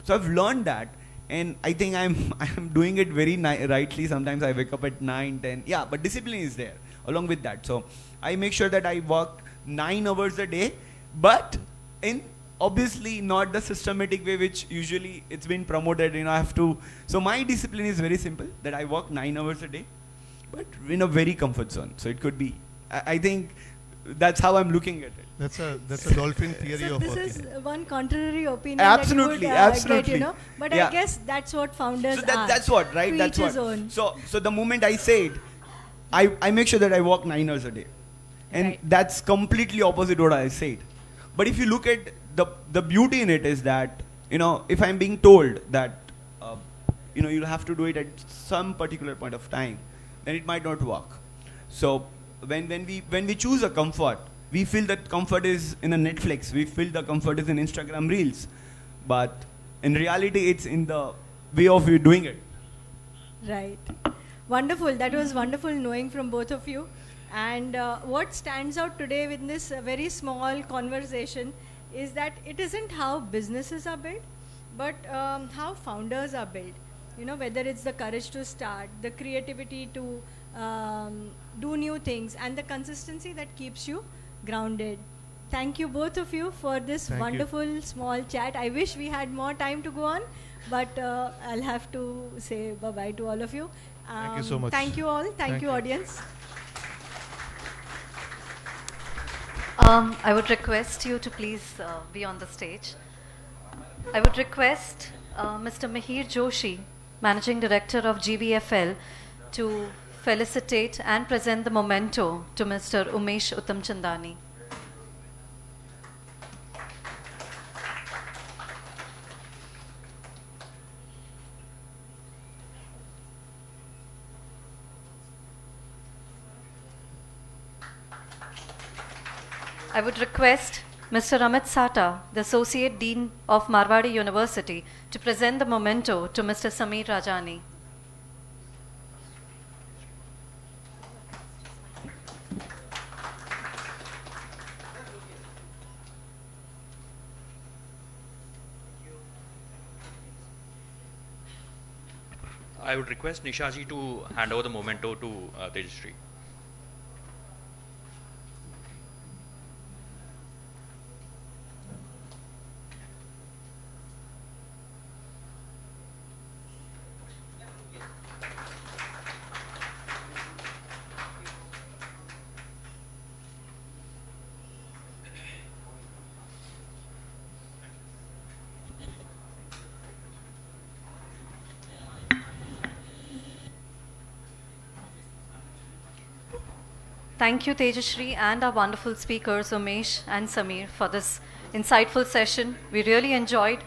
So I've learned that, and I think I'm doing it very rightly. Sometimes I wake up at 9, 10. Yeah, but discipline is there along with that. So I make sure that I work 9 hours a day, but in obviously not the systematic way which usually it's been promoted. I have to. So my discipline is very simple, that I work 9 hours a day, but in a very comfort zone. So it could be. I think that's how I'm looking at it. That's a dolphin theory So of this working. is one contrary opinion Absolutely, that you would absolutely. get, But Yeah. I guess that's what founders So are. that's what, right? To That's each what. his own. So the moment I say it, I make sure that I walk 9 hours a day, and Right. that's completely opposite what I said. But if you look at the beauty in it is that if I'm being told that you'll have to do it at some particular point of time, then it might not work. So when we choose a comfort, we feel that comfort is in a Netflix, we feel the comfort is in Instagram Reels, but in reality it's in the way of you doing it. Right. Wonderful. That was wonderful knowing from both of you. And what stands out today with this very small conversation is that it isn't how businesses are built, but how founders are built. Whether it's the courage to start, the creativity to do new things, and the consistency that keeps you grounded. Thank you both of you for this Thank you. wonderful small chat. I wish we had more time to go on, but I'll have to say bye-bye to all of you. Thank you so much. Thank you all. Thank Thank you, you. audience. I would request you to please be on the stage. I would request Mr. Mihir Joshi, Managing Director of GVFL, to felicitate and present the memento to Mr. Umesh Uttamchandani. I would request Mr. Amit Sata, the Associate Dean of Marwadi University, to present the memento to Mr. Sameer Rajani. I would request Nishaji to hand over the memento to Tejasri. Thank you, Tejashri, and our wonderful speakers, Umesh and Samir, for this insightful session. We really enjoyed.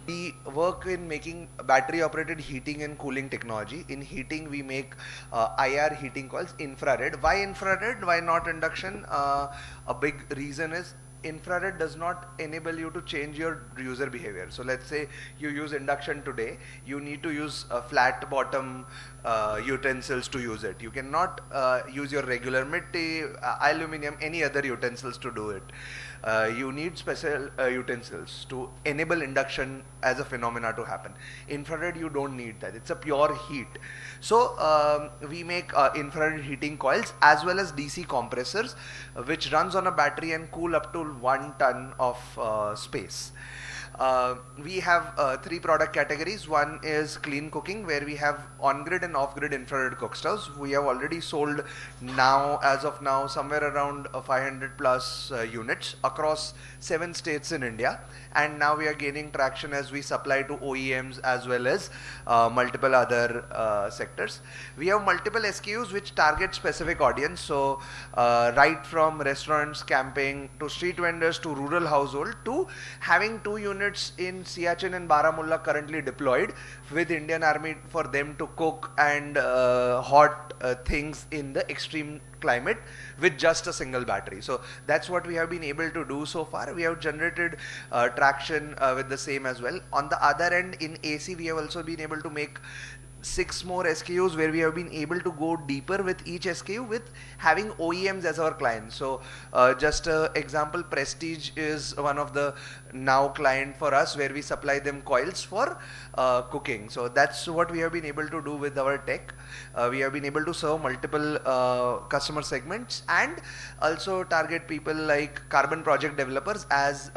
We work in making battery operated heating and cooling technology. In heating, we make IR heating coils, infrared. Why infrared? Why not induction? A big reason is infrared does not enable you to change your user behavior. So let's say you use induction today, you need to use flat bottom utensils to use it. You cannot use your regular mitti, aluminum, any other utensils to do it. You need special utensils to enable induction as a phenomena to happen. Infrared, you don't need that. It's a pure heat. So we make infrared heating coils as well as DC compressors, which runs on a battery and cool up to 1 ton of space. We have 3 product categories. One is clean cooking, where we have on-grid and off-grid infrared cook stoves. We have already sold now, as of now, somewhere around 500 plus units across 7 states in India. And now we are gaining traction as we supply to OEMs as well as multiple other sectors. We have multiple SKUs which target specific audience. So right from restaurants, camping, to street vendors, to rural household, to having 2 units in Siachen and Baramulla currently deployed with Indian Army for them to cook and hot things in the extreme climate with just a single battery. So that's what we have been able to do so far. We have generated traction with the same as well. On the other end, in AC, we have also been able to make 6 more SKUs where we have been able to go deeper with each SKU with having OEMs as our clients. So just an example, Prestige is one of the now client for us, where we supply them coils for cooking. So that's what we have been able to do with our tech. We have been able to serve multiple customer segments and also target people like carbon project developers, as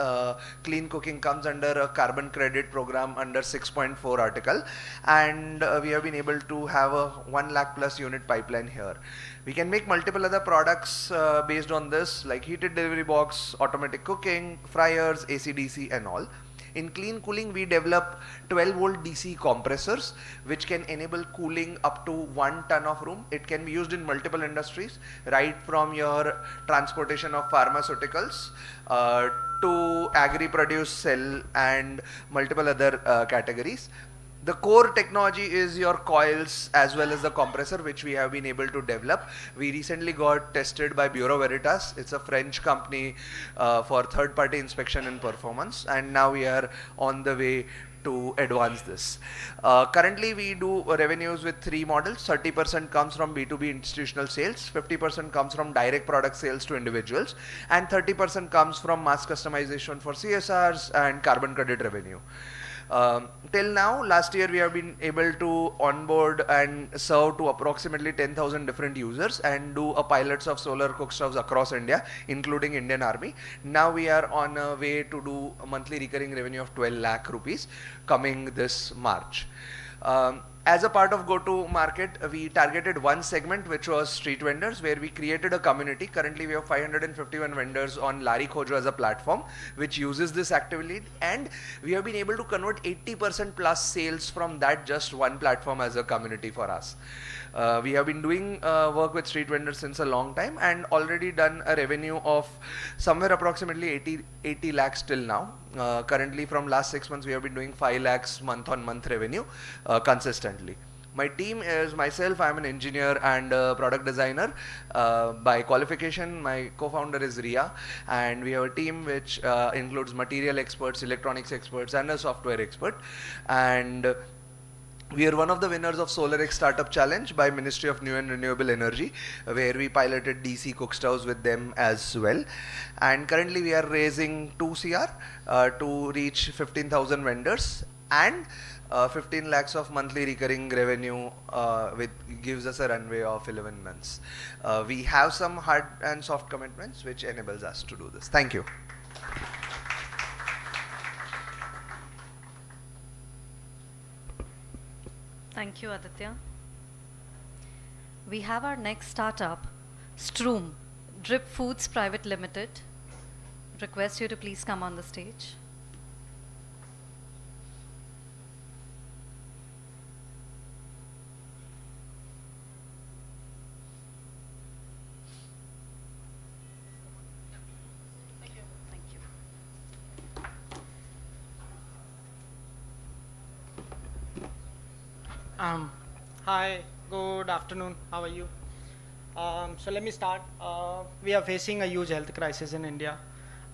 clean cooking comes under a carbon credit program under 6.4 article, and we have been able to have a 1 lakh plus unit pipeline here. We can make multiple other products based on this, like heated delivery box, automatic cooking, fryers, AC/DC and all. In clean cooling, we develop 12 volt DC compressors, which can enable cooling up to 1 ton of room. It can be used in multiple industries, right from your transportation of pharmaceuticals to agri-produce, cell and multiple other categories. The core technology is your coils as well as the compressor, which we have been able to develop. We recently got tested by Bureau Veritas. It's a French company for third-party inspection and performance, and now we are on the way to advance this. Currently, we do revenues with 3 models. 30% comes from B2B institutional sales, 50% comes from direct product sales to individuals, and 30% comes from mass customization for CSRs and carbon credit revenue. Till now, last year we have been able to onboard and serve to approximately 10,000 different users and do a pilots of solar cookstoves across India, including Indian Army. Now we are on a way to do a monthly recurring revenue of 12 lakh rupees coming this March. As a part of go-to-market, we targeted one segment, which was street vendors, where we created a community. Currently, we have 551 vendors on Lari Khojo as a platform, which uses this actively, and we have been able to convert 80% plus sales from that just one platform as a community for us. We have been doing work with street vendors since a long time and already done a revenue of somewhere approximately 80 lakhs till now. Currently, from last 6 months, we have been doing 5 lakhs month-on-month revenue consistently. My team is myself. I'm an engineer and product designer by qualification. My co-founder is Ria, and we have a team which includes material experts, electronics experts, and a software expert. And we are one of the winners of SolarX Startup Challenge by Ministry of New and Renewable Energy, where we piloted DC cookstoves with them as well. And currently we are raising 2 CR to reach 15,000 vendors and 15 lakhs of monthly recurring revenue, which gives us a runway of 11 months. We have some hard and soft commitments which enables us to do this. Thank you. Thank you, Aditya. We have our next startup, Stroom, Drip Foods Private Limited. Request you to please come on the stage. Hi, good afternoon. How are you? So let me start. We are facing a huge health crisis in India.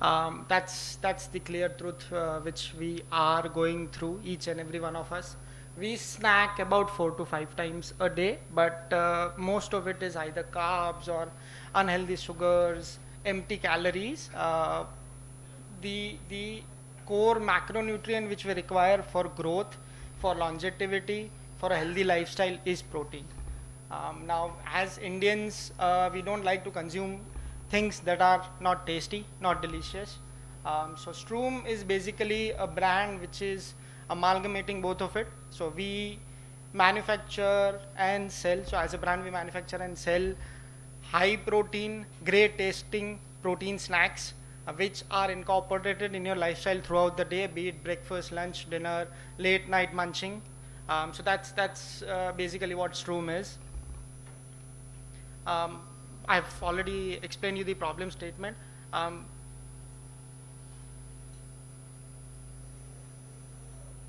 That's the clear truth which we are going through, each and every one of us. We snack about 4 to 5 times a day, but most of it is either carbs or unhealthy sugars, empty calories. The core macronutrient which we require for growth, for longevity, for a healthy lifestyle is protein. Now, as Indians, we don't like to consume things that are not tasty, not delicious. So Stroom is basically a brand which is amalgamating both of it. So we manufacture and sell. So as a brand, we manufacture and sell high protein, great tasting protein snacks, which are incorporated in your lifestyle throughout the day, be it breakfast, lunch, dinner, late night munching. So that's basically what Stroom is. I've already explained you the problem statement.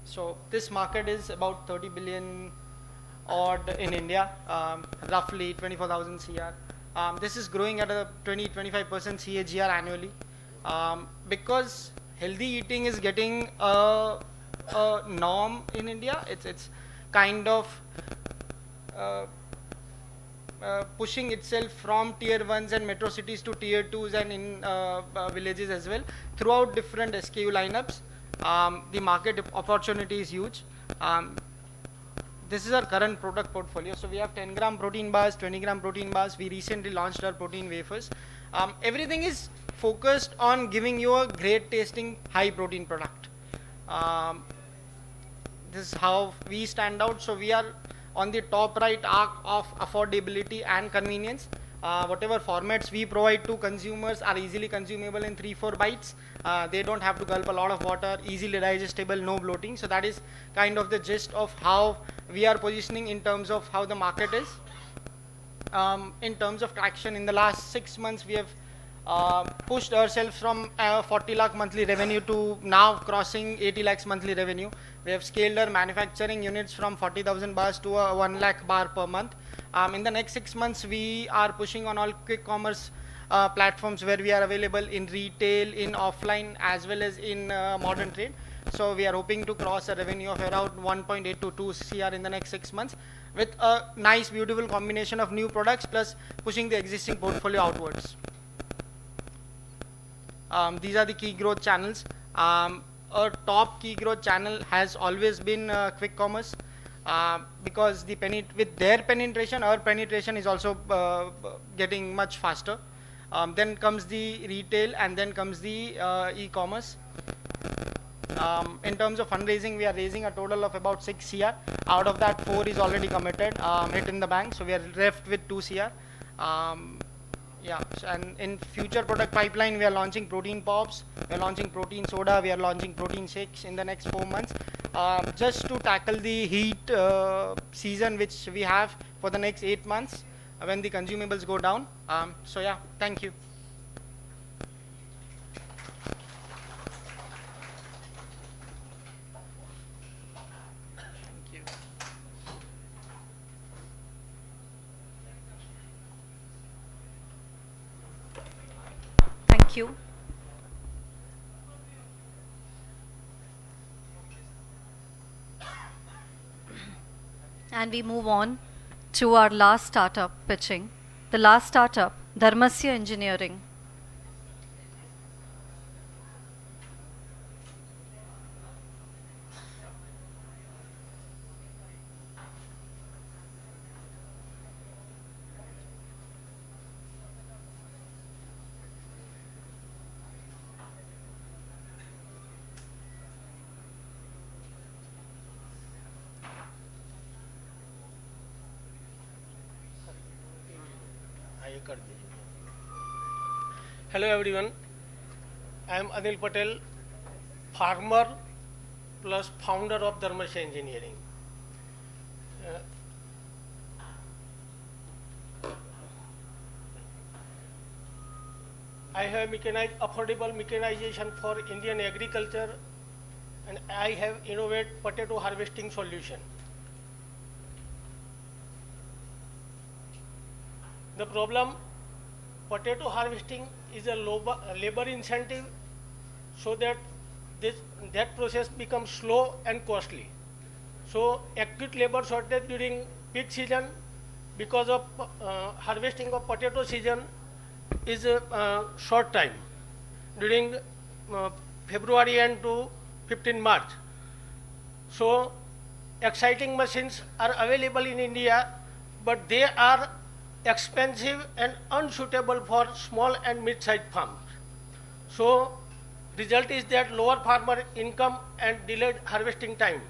So this market is about 30 billion odd in India, roughly 24,000 CR. This is growing at a 20-25% CAGR annually, because healthy eating is getting a norm in India. It's kind of pushing itself from tier 1s and metro cities to tier 2s and in villages as well throughout different SKU lineups. The market opportunity is huge. This is our current product portfolio. So we have 10 gram protein bars, 20 gram protein bars. We recently launched our protein wafers. Everything is focused on giving you a great tasting high protein product. This is how we stand out. So we are on the top right arc of affordability and convenience. Whatever formats we provide to consumers are easily consumable in 3-4 bites. They don't have to gulp a lot of water, easily digestible, no bloating. So that is kind of the gist of how we are positioning in terms of how the market is. In terms of traction, in the last 6 months, we have pushed ourselves from 40 lakh monthly revenue to now crossing 80 lakhs monthly revenue. We have scaled our manufacturing units from 40,000 bars to 1 lakh bar per month. In the next 6 months, we are pushing on all quick commerce platforms where we are available in retail, in offline, as well as in modern trade. So we are hoping to cross a revenue of around 1.8 to 2 CR in the next 6 months with a nice, beautiful combination of new products plus pushing the existing portfolio outwards. These are the key growth channels. our top key growth channel has always been quick commerce, because with their penetration, our penetration is also getting much faster. Then comes the retail, and then comes the e-commerce. In terms of fundraising, we are raising a total of about 6 CR. Out of that, 4 is already committed, hit in the bank. So we are left with 2 CR. Yeah, and in future product pipeline, we are launching protein pops, we are launching protein soda, we are launching protein shakes in the next 4 months, just to tackle the heat season which we have for the next 8 months when the consumables go down. So yeah, thank you. Thank you. And we move on to our last startup pitching. The last startup, Dharmasya Engineering. Hello everyone, I am Anil Patel, farmer plus founder of Dharmasya Engineering. I have affordable mechanization for Indian agriculture, and I have innovated potato harvesting solution. The problem, potato harvesting is a labor incentive, so that that process becomes slow and costly. So acute labor shortage during peak season because of harvesting of potato season is a short time during February and to 15 March. So exciting machines are available in India, but they are expensive and unsuitable for small and mid-sized farms. So result is that lower farmer income and delayed harvesting time.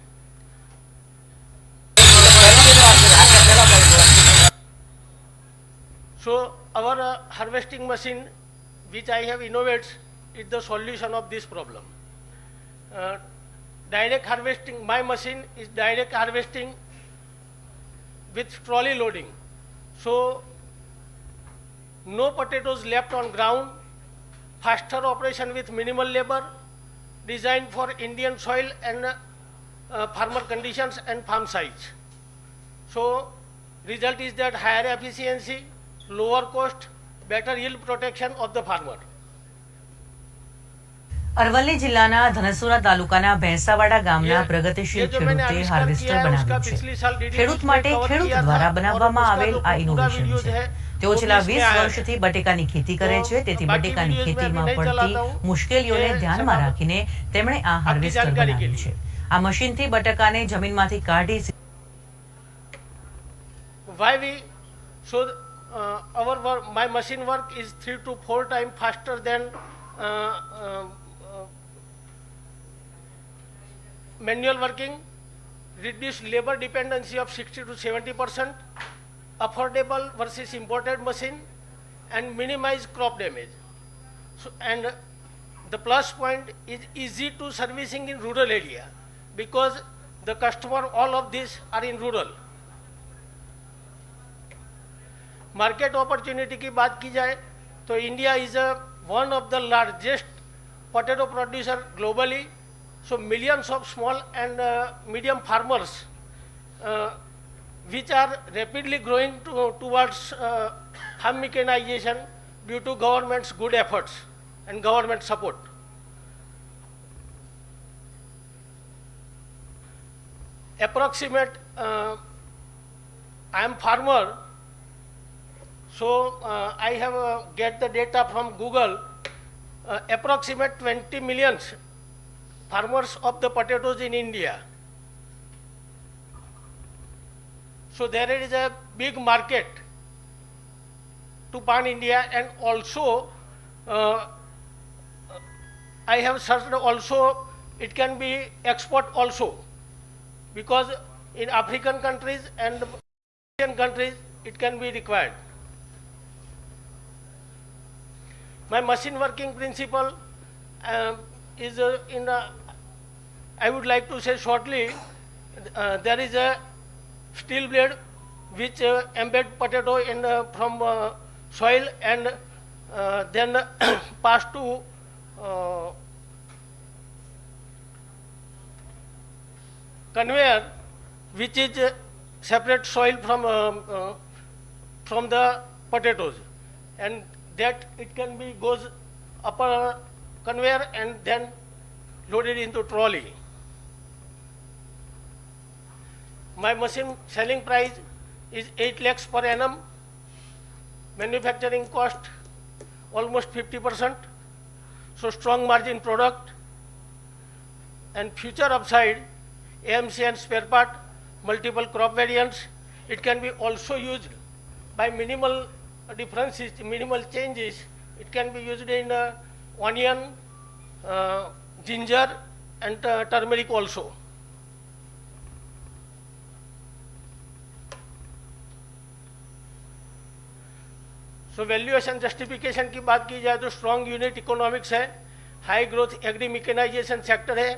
So our harvesting machine, which I have innovated, is the solution of this problem. Direct harvesting, my machine is direct harvesting with trolley loading. So no potatoes left on ground, faster operation with minimal labor, designed for Indian soil and farmer conditions and farm size. So result is that higher efficiency, lower cost, better yield protection of the farmer. Aravalli જિલ્લાના ધનસુરા તાલુકાના ભેંસાવાડા ગામના પ્રગતિશીલ ખેડૂતે harvester બનાવ્યું છે. ખેડૂત માટે ખેડૂત દ્વારા બનાવવામાં આવેલ આ ઇનોવેશન છે. તેઓ છેલ્લા 20 વર્ષથી બટેકાની ખેતી કરે છે, તેથી બટેકાની ખેતીમાં પડતી મુશ્કેલીઓને ધ્યાનમાં રાખીને તેમણે આ હાર્વેસ્ટર બનાવ્યું છે. આ મશીનથી બટાકાને જમીનમાંથી કાઢી Why we so my machine work is 3 to 4 times faster than manual working, reduce labor dependency of 60 to 70%, affordable versus imported machine, and minimize crop damage. So, and the plus point is easy to servicing in rural area, because the customer, all of these are in rural. Market opportunity की बात की जाए तो India is one of the largest potato producer globally. So millions of small and medium farmers which are rapidly growing towards farm mechanization due to government's good efforts and government support. Approximate, I am farmer, so I have get the data from Google. Approximate 20 million farmers of the potatoes in India. So there is a big market to pan India, and also I have searched also it can be export also, because in African countries and Asian countries it can be required. My machine working principle is I would like to say shortly, there is a steel blade which embed potato in from soil and then pass to conveyor, which is separate soil from the potatoes, and that it can be goes up a conveyor and then loaded into trolley. My machine selling price is 8 lakhs per annum. Manufacturing cost almost 50%. So strong margin product, and future upside, AMC and spare part, multiple crop variants. It can be also used by minimal differences, minimal changes. It can be used in onion, ginger and turmeric also. So valuation justification की बात की जाए तो strong unit economics है, high growth agri mechanisation sector है,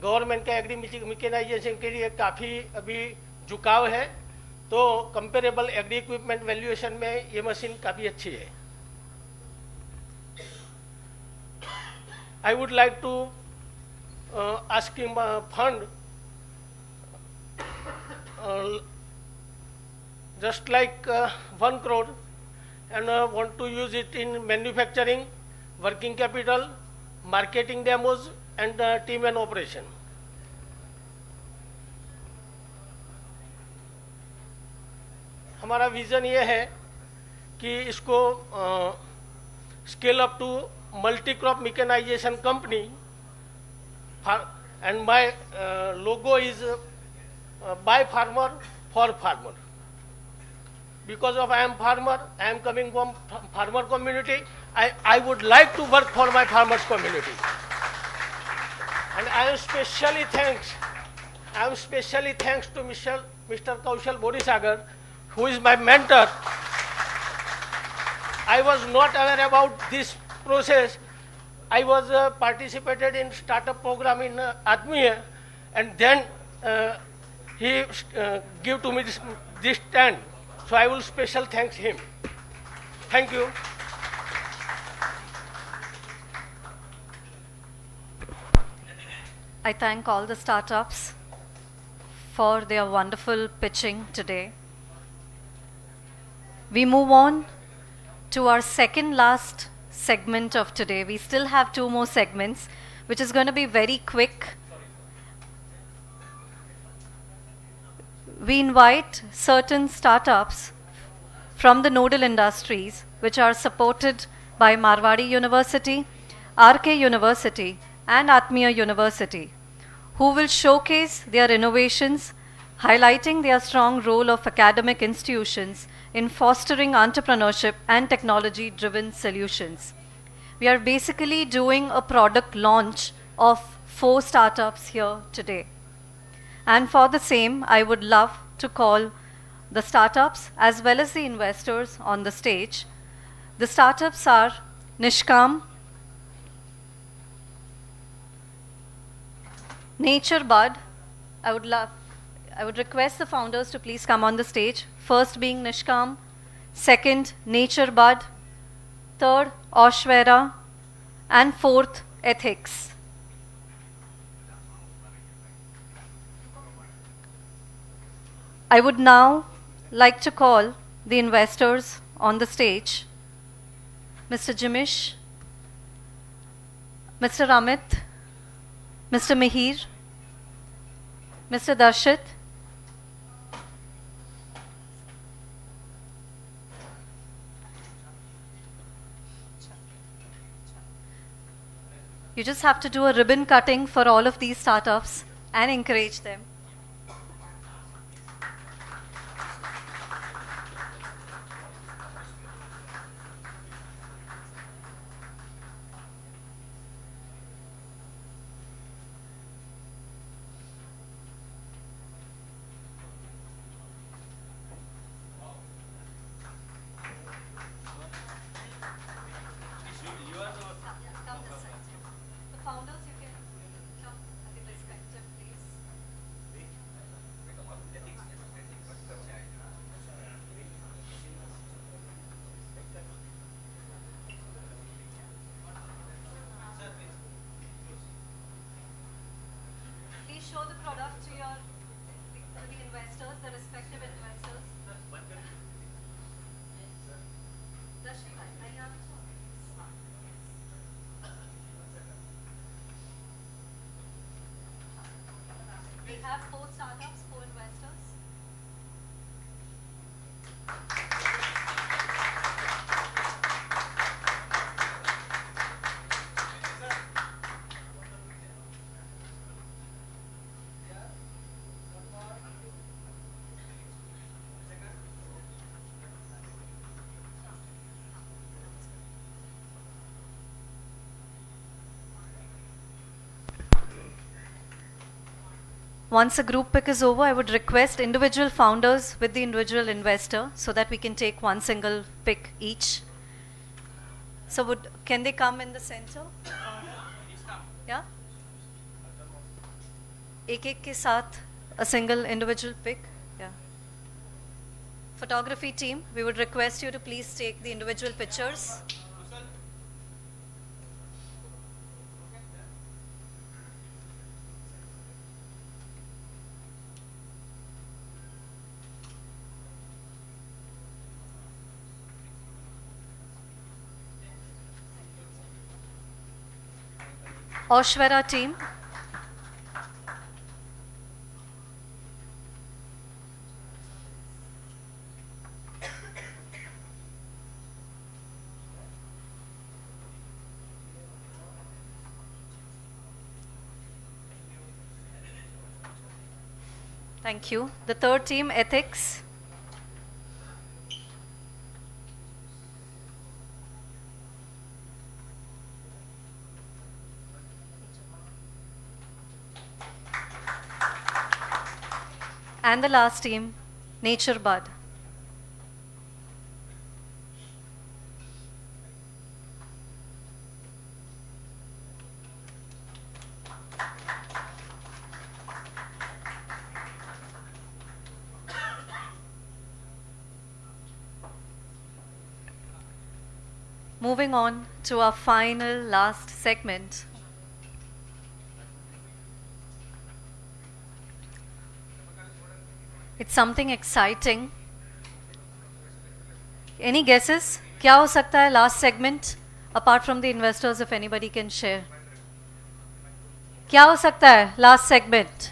government का agri mechanisation के लिए काफ़ी अभी झुकाव है, तो कंपेरेबल एग्री इक्विपमेंट वैल्यूएशन में ये मशीन काफ़ी अच्छी है. I would like to asking fund just like 1 crore and want to use it in manufacturing, working capital, marketing demos and team and operation. हमारा विजन ये है कि इसको scale up to multi crop mechanisation company, and my logo is by farmer for farmer. Because of I am farmer, I am coming from farmer community, I would like to work for my farmers community. And I am specially thanks to Mr. Kaushal Bodisagar, who is my mentor. I was not aware about this process. I was participated in startup program in Atmiya, and then he give to me this stand. So I will special thanks him. Thank you. I thank all the startups for their wonderful pitching today. We move on to our second last segment of today. We still have 2 more segments, which is going to be very quick. We invite certain startups from the nodal industries which are supported by Marwadi University, RK University and Atmiya University, who will showcase their innovations, highlighting their strong role of academic institutions in fostering entrepreneurship and technology-driven solutions. We are basically doing a product launch of 4 startups here today. And for the same, I would love to call the startups as well as the investors on the stage. The startups are Nishkam, Nature Bud. I would request the founders to please come on the stage. First being Nishkam, second Nature Bud, third Oshwera, and fourth Ethics. I would now like to call the investors on the stage. Mr. Jimish, Mr. Amit, Mr. Mihir, Mr. Darshit, You just have to do a ribbon cutting for all of these startups and encourage them. Please show the product to the investors, the respective investors. We have 4 startups, 4 investors. Once a group pick is over, I would request individual founders with the individual investor so that we can take one single pick each. So can they come in the center? Yeah? एक के साथ a single individual pick. Yeah. Photography team, we would request you to please take the individual pictures. Oshwara team. Thank you. The third team, ethics. And the last team, Nature Bud. Moving on to our final last segment. It's something exciting. Any guesses? क्या हो सकता है last segment? Apart from the investors, if anybody can share. क्या हो सकता है last segment?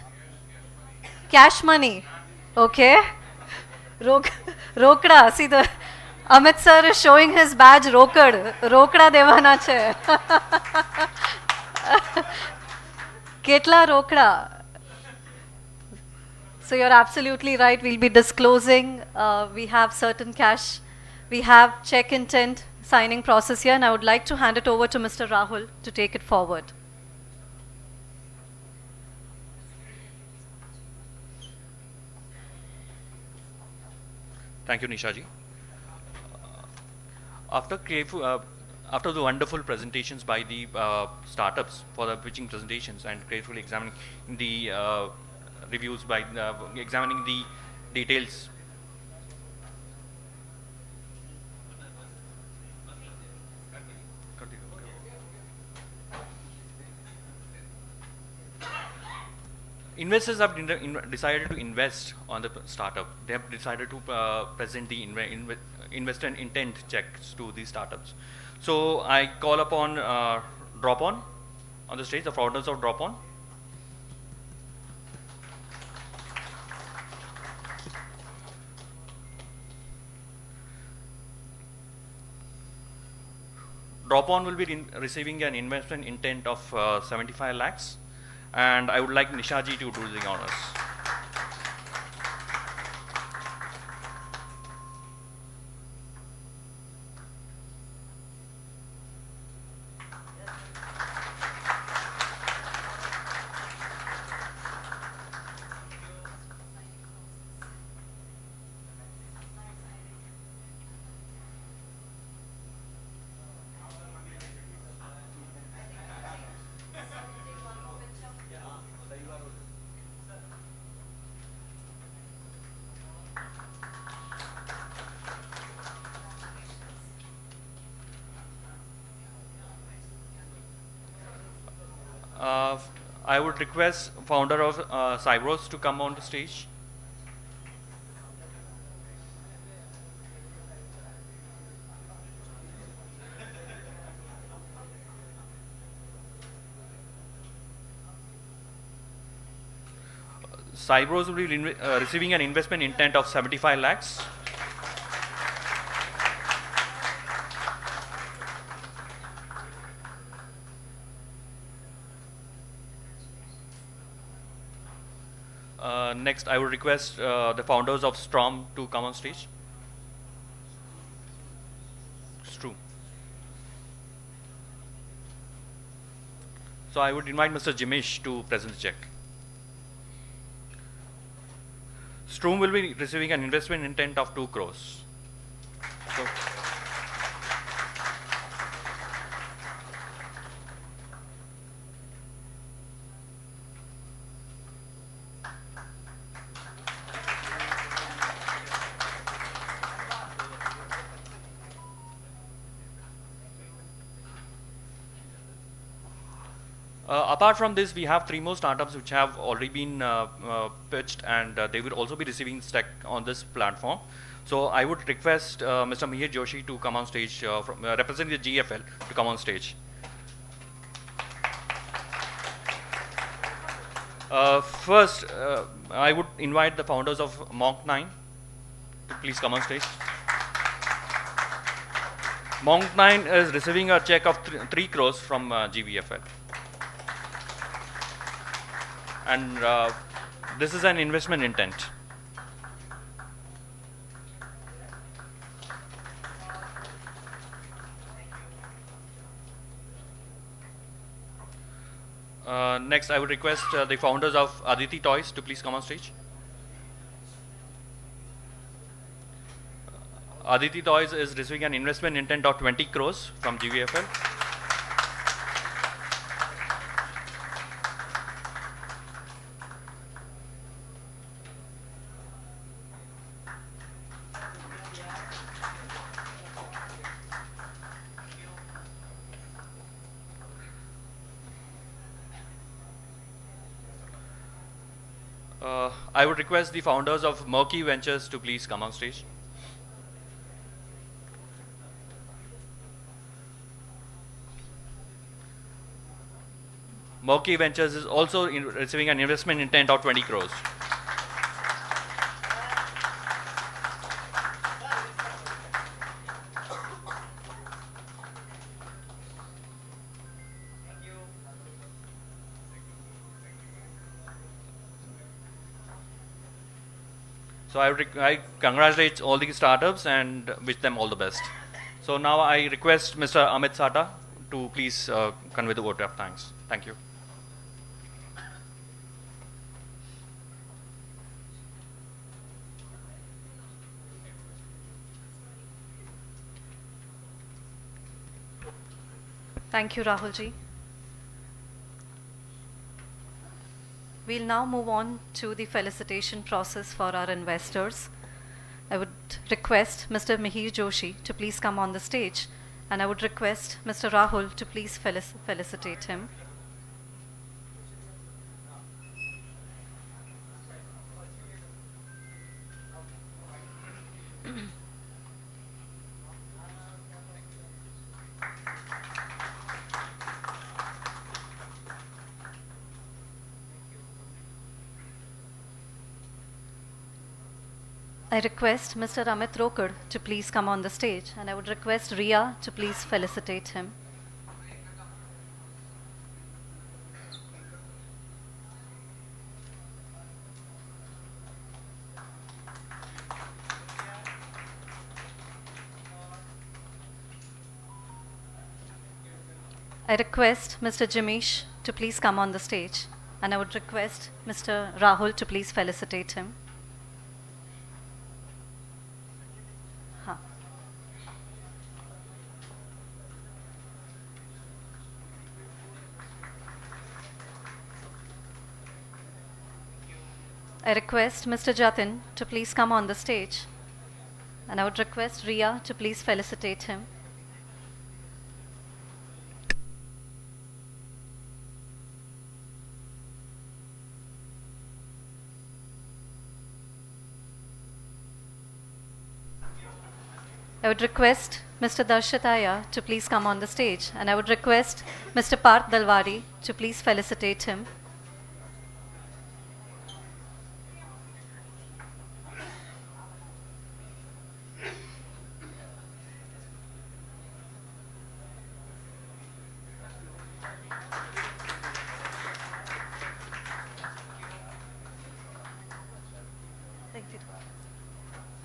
Cash money. Okay. रोकड़ा. See the Amit sir is showing his badge रोकड़ा देवाना છે. કેટલા રોકડા? So you're absolutely right. We'll be disclosing. We have certain cash. We have check intent signing process here, and I would like to hand it over to Mr. Rahul to take it forward. Thank you, Nisha ji. After the wonderful presentations by the startups for the pitching presentations and carefully examining the reviews by examining the details. Investors have decided to invest on the startup. They have decided to present the investor intent checks to the startups. So I call upon Dropon on the stage, the founders of Dropon. drop-on will be receiving an investment intent of 75 lakhs. And I would like Nishaji to do the honors. I would request founder of Cybros to come on the stage. Cybros will be receiving an investment intent of 75 lakhs. Next, I would request the founders of Strom to come on stage. Strom. So I would invite Mr. Jimish to present the check. Strom will be receiving an investment intent of 2 crores. So, apart from this, we have 3 more startups which have already been pitched, and they will also be receiving stack on this platform. So I would request Mr. Mihir Joshi to come on stage, representing the GFL, to come on stage. First, I would invite the founders of Monk 9 to please come on stage. Monk 9 is receiving a check of 3 crores from GVFL. And this is an investment intent. Next, I would request the founders of Aditi Toys to please come on stage. Aditi Toys is receiving an investment intent of 20 crores from GVFL. I would request the founders of Murky Ventures to please come on stage. Murky Ventures is also receiving an investment intent of 20 crores. So I congratulate all the startups and wish them all the best. So now I request Mr. Amit Sata to please convey the vote of thanks. Thank you. Thank you, Rahul ji. We'll now move on to the felicitation process for our investors. I would request Mr. Mihir Joshi to please come on the stage, and I would request Mr. Rahul to please felicitate him. I request Mr. Amit Rokad to please come on the stage, and I would request Ria to please felicitate him. I request Mr. Jimish to please come on the stage, and I would request Mr. Rahul to please felicitate him. Huh. I request Mr. Jatin to please come on the stage, and I would request Ria to please felicitate him. I would request Mr. Darshataya to please come on the stage, and I would request Mr. Parth Dalwadi to please felicitate him.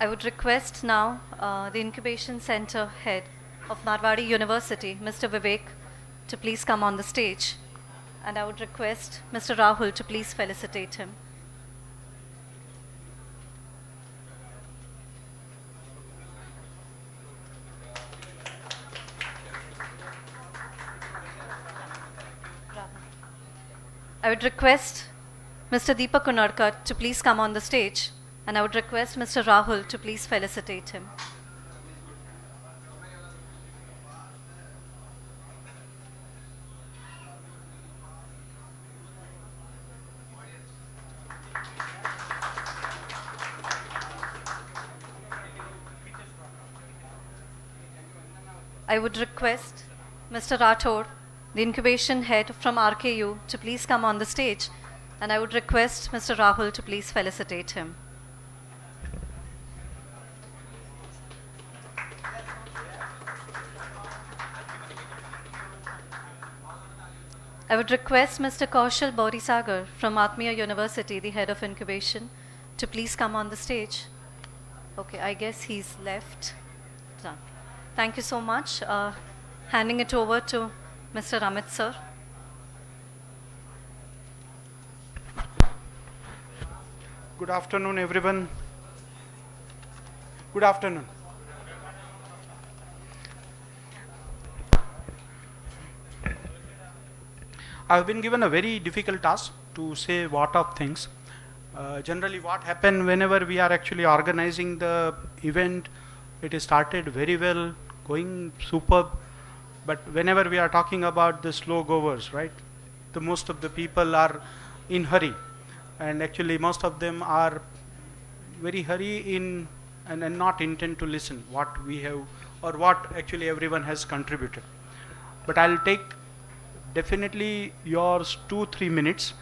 I would request now the Incubation Center Head of Marwadi University, Mr. Vivek, to please come on the stage. And I would request Mr. Rahul to please felicitate him. I would request Mr. Deepak Kunarkar to please come on the stage, and I would request Mr. Rahul to please felicitate him. I would request Mr. Rathod, the incubation head from RKU, to please come on the stage, and I would request Mr. Rahul to please felicitate him. I would request Mr. Kaushal Baurisagar from Atmiya University, the head of incubation, to please come on the stage. Okay, I guess he's left. Done. Thank you so much. Handing it over to Mr. Amit sir. Good afternoon, everyone. Good afternoon. I've been given a very difficult task to say what of things. Generally what happens whenever we are actually organizing the event, it is started very well, going superb, but whenever we are talking about the slow goers, right, the most of the people are in hurry, and actually most of them are very hurry in and not intend to listen what we have or what actually everyone has contributed. But I'll take definitely yours 2-3 minutes,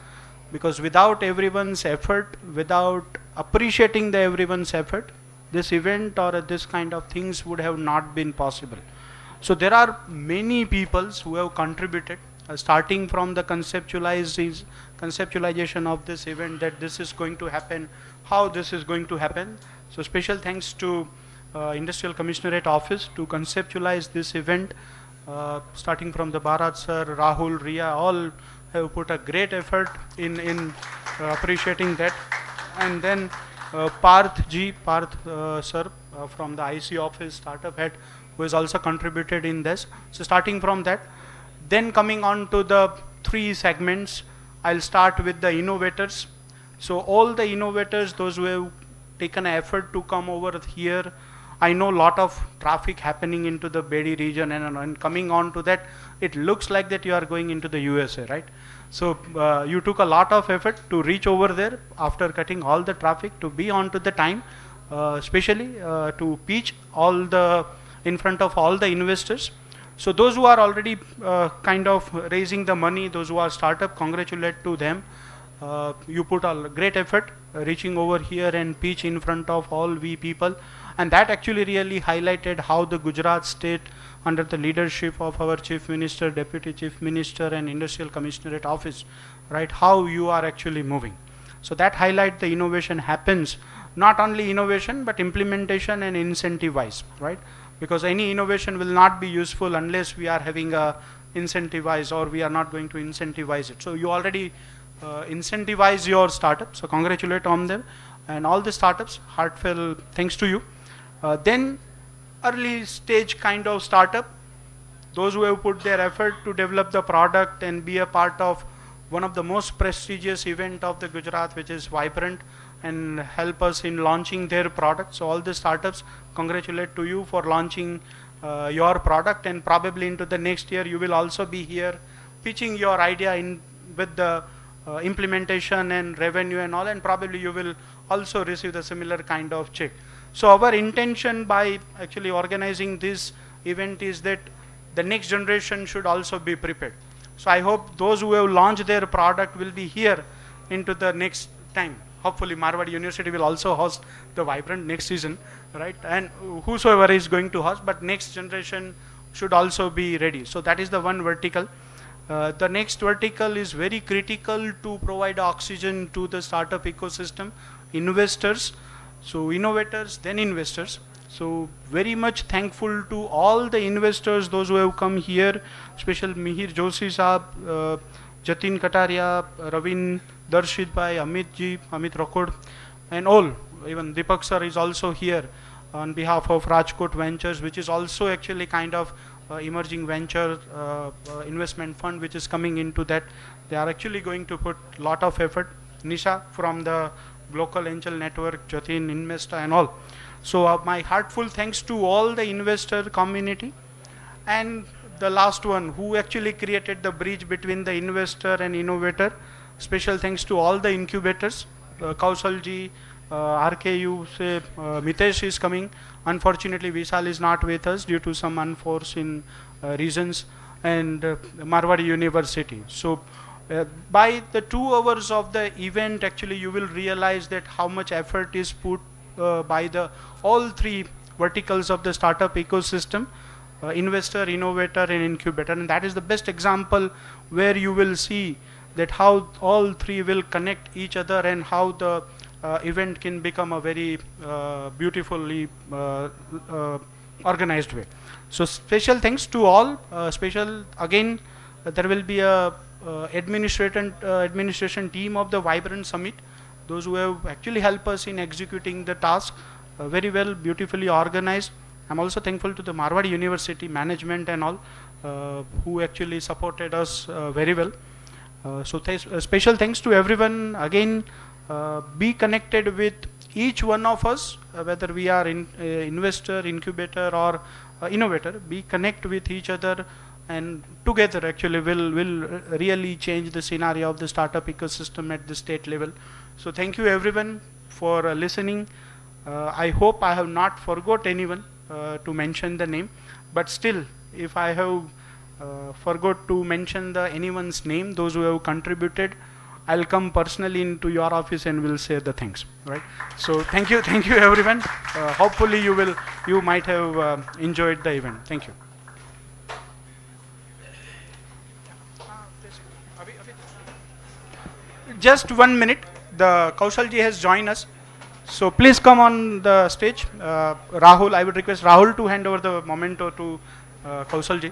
because without everyone's effort, without appreciating the everyone's effort, this event or this kind of things would have not been possible. So there are many peoples who have contributed, starting from the conceptualization of this event, that this is going to happen, how this is going to happen. So special thanks to Industrial Commissionerate Office to conceptualize this event. Starting from the Bharat sir, Rahul, Ria, all have put a great effort in appreciating that. And then Parth sir from the IC office, startup head, who has also contributed in this. So starting from that, then coming on to the 3 segments, I'll start with the innovators. So all the innovators, those who have taken effort to come over here. I know a lot of traffic happening into the Bedi region, and coming on to that, it looks like that you are going into the USA, right? So you took a lot of effort to reach over there after cutting all the traffic to be on to the time, especially to pitch all the in front of all the investors. So those who are already kind of raising the money, those who are startup, congratulate to them. You put a great effort reaching over here and pitch in front of all we people. And that actually really highlighted how the Gujarat state, under the leadership of our Chief Minister, Deputy Chief Minister and Industrial Commissionerate Office, right, how you are actually moving. So that highlight the innovation happens, not only innovation, but implementation and incentive wise, right? Because any innovation will not be useful unless we are having a incentivize, or we are not going to incentivize it. So you already incentivize your startup, so congratulate on them, and all the startups, heartfelt thanks to you. Then early stage kind of startup, those who have put their effort to develop the product and be a part of one of the most prestigious event of the Gujarat, which is Vibrant, and help us in launching their product. So all the startups, congratulate to you for launching your product, and probably into the next year you will also be here pitching your idea in with the implementation and revenue and all, and probably you will also receive the similar kind of check. So our intention by actually organizing this event is that the next generation should also be prepared. So I hope those who have launched their product will be here into the next time. Hopefully Marwadi University will also host the Vibrant next season, right? And whosoever is going to host, but next generation should also be ready. So that is the one vertical. The next vertical is very critical to provide oxygen to the startup ecosystem, investors, so innovators, then investors. So very much thankful to all the investors, those who have come here, special Mihir Joshi Saab, Jatin Kataria, Ravin, Darshit Bhai, Amit Ji, Amit Rakod, and all, even Deepak sir is also here on behalf of Rajkot Ventures, which is also actually kind of emerging venture investment fund which is coming into that. They are actually going to put lot of effort. Nisha from the Global Angel Network, Jatin, Investa and all. So my heartful thanks to all the investor community, and the last one who actually created the bridge between the investor and innovator. Special thanks to all the incubators, Kaushal ji, RKU, say Mitesh is coming. Unfortunately Vishal is not with us due to some unforeseen reasons, and Marwadi University. So by the 2 hours of the event, actually you will realize that how much effort is put by the all 3 verticals of the startup ecosystem, investor, innovator and incubator, and that is the best example where you will see that how all 3 will connect each other, and how the event can become a very beautifully organized way. So special thanks to all. Special again, there will be a administration team of the Vibrant Summit, those who have actually helped us in executing the task very well, beautifully organized. I'm also thankful to the Marwadi University management and all who actually supported us very well. So special thanks to everyone. Again, be connected with each one of us, whether we are investor, incubator or innovator. Be connect with each other, and together actually will really change the scenario of the startup ecosystem at the state level. So thank you everyone for listening. I hope I have not forgot anyone to mention the name, but still if I have forgot to mention anyone's name, those who have contributed, I'll come personally into your office and will say the thanks, right? So thank you everyone. Hopefully you might have enjoyed the event. Thank you. Just 1 minute, the Kaushal ji has joined us. So please come on the stage. Rahul, I would request Rahul to hand over the memento to Kaushal ji.